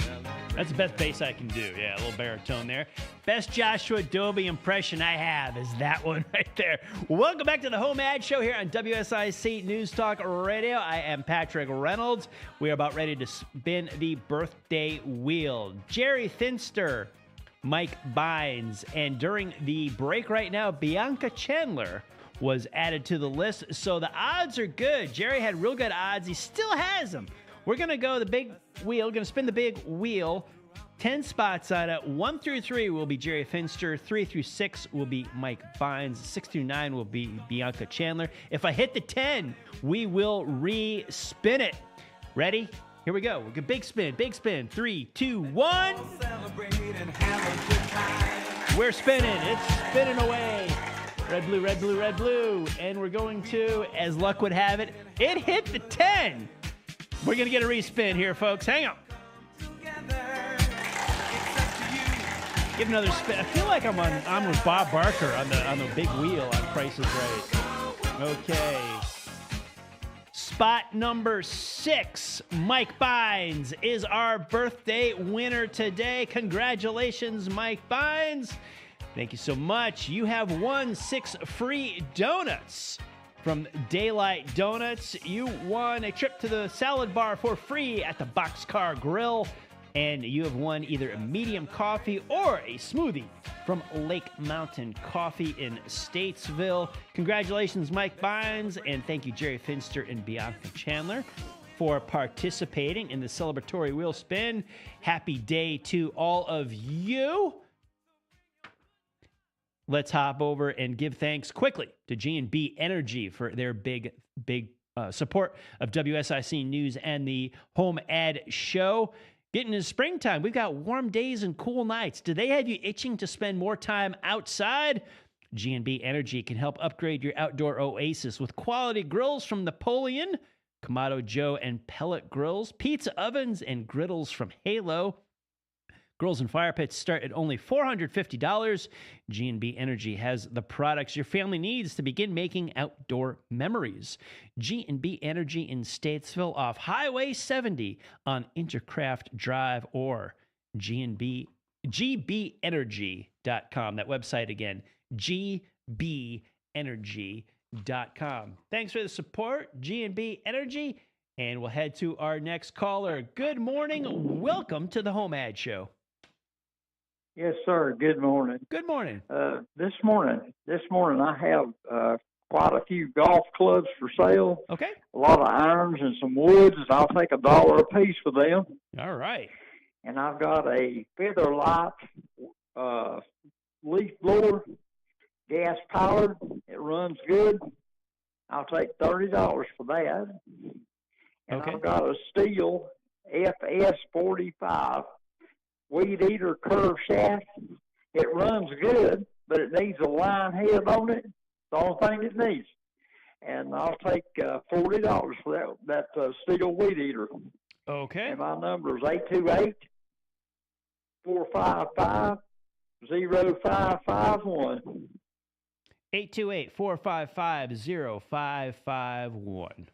That's the best bass I can do. Yeah, a little baritone there. Best Joshua Dobie impression I have is that one right there. Welcome back to the Home Ad Show here on WSIC News Talk Radio. I am Patrick Reynolds. We are about ready to spin the birthday wheel. Jerry Finster, Mike Bynes, and during the break right now, Bianca Chandler was added to the list. So the odds are good. Jerry had real good odds. He still has them. We're going to go the big wheel. We're going to spin the big wheel. 10 spots on it. 1 through 3 will be Jerry Finster. 3 through 6 will be Mike Bynes. 6 through 9 will be Bianca Chandler. If I hit the 10, we will re-spin it. Ready? Here we go. Big spin, big spin. 3, 2, 1. We're spinning. It's spinning away. Red, blue, red, blue, red, blue. And we're going to, as luck would have it, it hit the 10. We're going to get a respin here, folks. Hang on. Give another spin. I feel like I'm with Bob Barker on the big wheel on Price is Right. Okay. Spot number 6, Mike Bynes, is our birthday winner today. Congratulations, Mike Bynes. Thank you so much. You have won 6 free donuts from Daylight Donuts. You won a trip to the salad bar for free at the Boxcar Grill. And you have won either a medium coffee or a smoothie from Lake Mountain Coffee in Statesville. Congratulations, Mike Bynes, and thank you, Jerry Finster and Bianca Chandler, for participating in the celebratory wheel spin. Happy day to all of you. Let's hop over and give thanks quickly to G&B Energy for their big support of WSIC News and the HomeAd Show. Getting into springtime, we've got warm days and cool nights. Do they have you itching to spend more time outside? G&B Energy can help upgrade your outdoor oasis with quality grills from Napoleon, Kamado Joe and pellet grills, pizza ovens, and griddles from Halo. Grills and fire pits start at only $450. G&B Energy has the products your family needs to begin making outdoor memories. G&B Energy in Statesville off Highway 70 on Intercraft Drive or GBEnergy.com. That website again, GBEnergy.com. Thanks for the support, G&B Energy, and we'll head to our next caller. Good morning. Welcome to the HomeAd Show. Yes, sir. Good morning. Good morning. This morning I have quite a few golf clubs for sale. Okay. A lot of irons and some woods, and I'll take $1 a piece for them. All right. And I've got a Feather Light leaf blower, gas powered. It runs good. I'll take $30 for that. And Okay. I've got a Steel FS45 weed eater curved shaft. It runs good, but it needs a line head on it. The only thing it needs. And I'll take $40 for that Steel weed eater. Okay. And my number is 828-455-0551. 828-455-0551.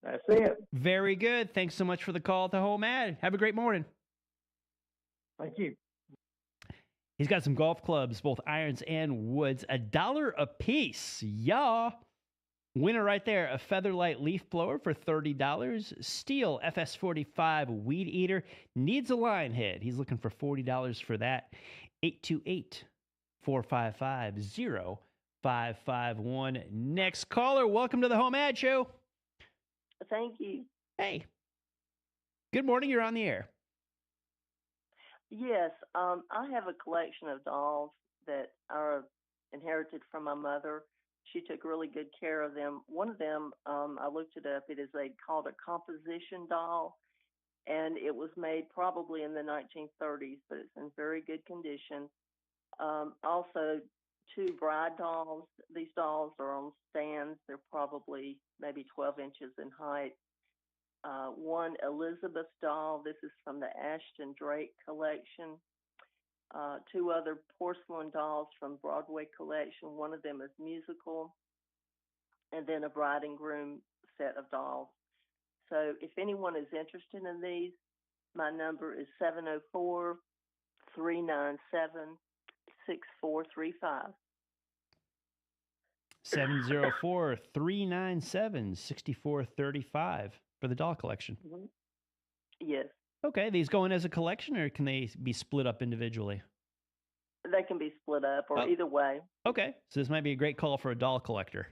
That's it. Very good. Thanks so much for the call to HomeAd. Have a great morning. Thank you. He's got some golf clubs, both irons and woods, $1 a piece. Yeah. Winner right there, a Featherlight leaf blower for $30. Steel FS45 weed eater needs a line head. He's looking for $40 for that. 828-455-0551. Next caller, welcome to the HomeAd Show. Thank you. Hey. Good morning, you're on the air. Yes, I have a collection of dolls that are inherited from my mother. She took really good care of them. One of them, I looked it up. It is called a composition doll, and it was made probably in the 1930s, but it's in very good condition. Also, 2 bride dolls. These dolls are on stands. They're probably maybe 12 inches in height. 1 Elizabeth doll. This is from the Ashton Drake collection. 2 other porcelain dolls from Broadway collection. One of them is musical. And then a bride and groom set of dolls. So if anyone is interested in these, my number is 704-397-6435. 704-397-6435 for the doll collection. Mm-hmm. Yes. Okay, these go in as a collection, or can they be split up individually? They can be split up, or either way. Okay, so this might be a great call for a doll collector.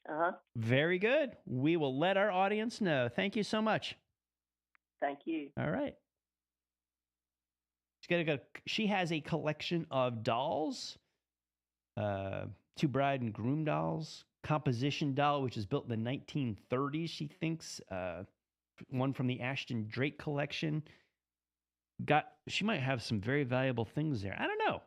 Uh-huh. Very good. We will let our audience know. Thank you so much. Thank you. All right. She has a collection of dolls, 2 bride and groom dolls, composition doll, which is built in the 1930s, she thinks, one from the Ashton Drake collection. She might have some very valuable things there. I don't know.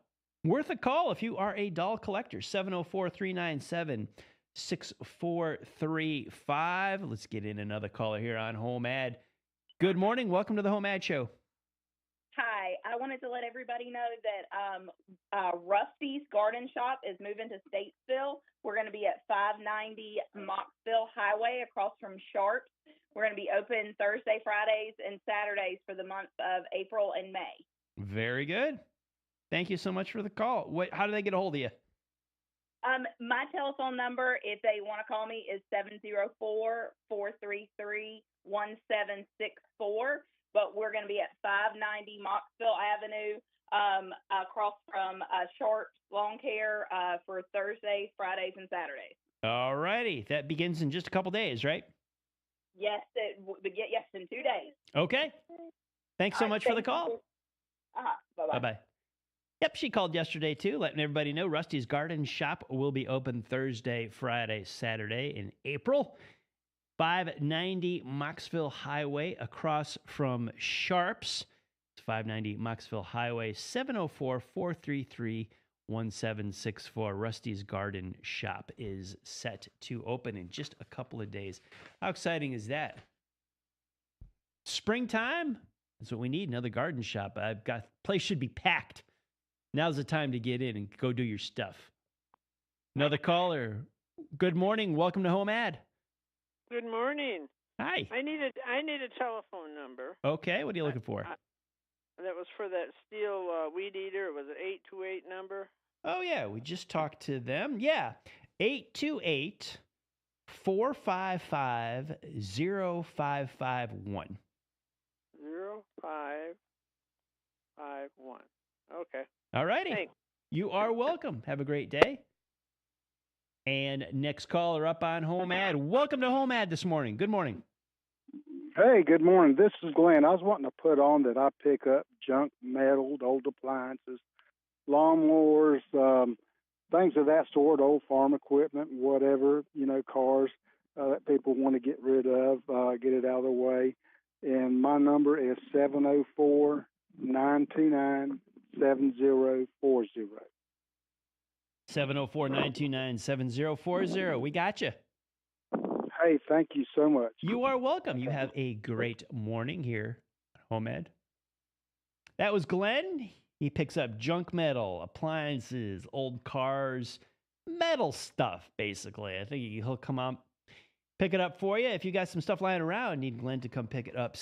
Worth a call if you are a doll collector. 704-397-6435. Let's get in another caller here on Home Ad. Good morning. Welcome to the Home Ad Show. Hi, I wanted to let everybody know that Rusty's Garden Shop is moving to Statesville. We're going to be at 590 Moxville Highway across from Sharps. We're going to be open Thursday, Fridays, and Saturdays for the month of April and May. Very good. Thank you so much for the call. How do they get a hold of you? My telephone number, if they want to call me, is 704-433-1764. But we're going to be at 590 Moxville Avenue, across from Sharps Lawn Care for Thursdays, Fridays, and Saturdays. All righty. That begins in just a couple days, right? Yes, yes, in 2 days. Okay. Thanks so much for the call. Bye-bye. Bye-bye. Yep, she called yesterday, too, letting everybody know Rusty's Garden Shop will be open Thursday, Friday, Saturday in April. 590 Moxville Highway across from Sharps. It's 590 Moxville Highway, 704-433-1764. Rusty's Garden Shop is set to open in just a couple of days. How exciting is that? Springtime? That's what we need, another garden shop. Place should be packed. Now's the time to get in and go do your stuff. Another caller. Good morning. Welcome to Home Ad. Good morning. Hi. I need a telephone number. Okay, what are you looking for? That was for that steel weed eater. Was it 828 number? Oh, yeah, we just talked to them. Yeah, 828-455-0551. 0551. Okay. All righty. Thanks. You are welcome. Have a great day. And next caller up on Home Ad. Welcome to Home Ad this morning. Good morning. Hey, good morning. This is Glenn. I was wanting to put on that I pick up junk metal, old appliances, lawnmowers, things of that sort, old farm equipment, whatever, cars that people want to get rid of, get it out of the way. And my number is 704-929-7040. 704-929-7040. We got you. Hey, thank you so much. You are welcome. You have a great morning here at Home Ed. That was Glenn. He picks up junk metal, appliances, old cars, metal stuff, basically. I think he'll come out, pick it up for you. If you got some stuff lying around, need Glenn to come pick it up.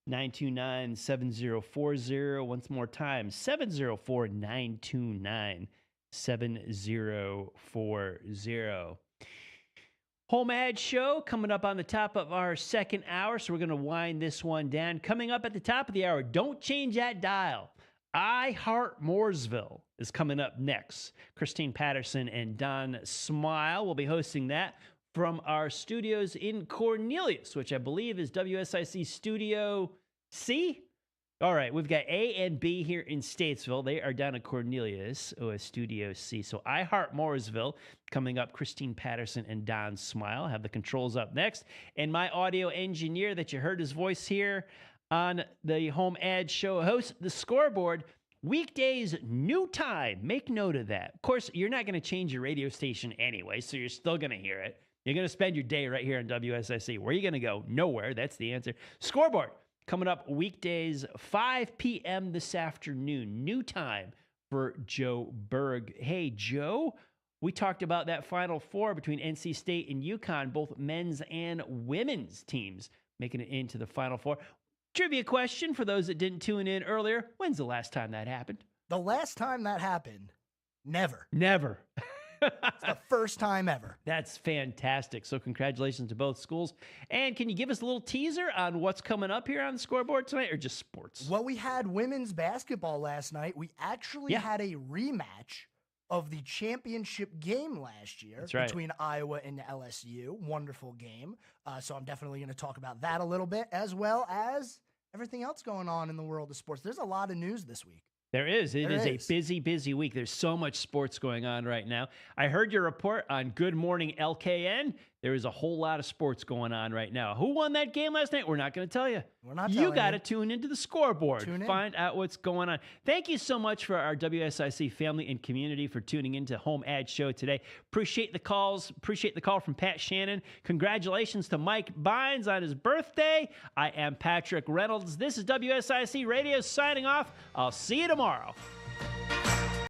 704-929-7040. Once more time, 704-929-7040. HomeAd Show coming up on the top of our second hour, so we're going to wind this one down. Coming up at the top of the hour, don't change that dial. I Heart Mooresville is coming up next. Christine Patterson and Don Smile will be hosting that from our studios in Cornelius, which I believe is WSIC Studio C. All right, we've got A and B here in Statesville. They are down at Cornelius, Studio C. So I Heart Mooresville coming up. Christine Patterson and Don Smile have the controls up next. And my audio engineer that you heard his voice here on the Home Ad Show host, the scoreboard, weekdays, new time. Make note of that. Of course, you're not going to change your radio station anyway, so you're still going to hear it. You're going to spend your day right here on WSIC. Where are you going to go? Nowhere. That's the answer. Scoreboard. Coming up weekdays, 5 p.m. this afternoon. New time for Joe Berg. Hey, Joe, we talked about that Final Four between NC State and UConn, both men's and women's teams making it into the Final Four. Trivia question for those that didn't tune in earlier. When's the last time that happened? The last time that happened, never. Never. It's the first time ever. That's fantastic. So congratulations to both schools. And can you give us a little teaser on what's coming up here on the scoreboard tonight, or just sports? Well, we had women's basketball last night. We actually had a rematch of the championship game last year between Iowa and LSU. Wonderful game. So I'm definitely going to talk about that a little bit, as well as everything else going on in the world of sports. There's a lot of news this week. There is. It is a busy, busy week. There's so much sports going on right now. I heard your report on Good Morning LKN. There is a whole lot of sports going on right now. Who won that game last night? We're not going to tell you. We're not You telling got to you. tune into the scoreboard. Tune in. Find out what's going on. Thank you so much for our WSIC family and community for tuning into Home Ad Show today. Appreciate the calls. Appreciate the call from Pat Shannon. Congratulations to Mike Bynes on his birthday. I am Patrick Reynolds. This is WSIC Radio signing off. I'll see you tomorrow.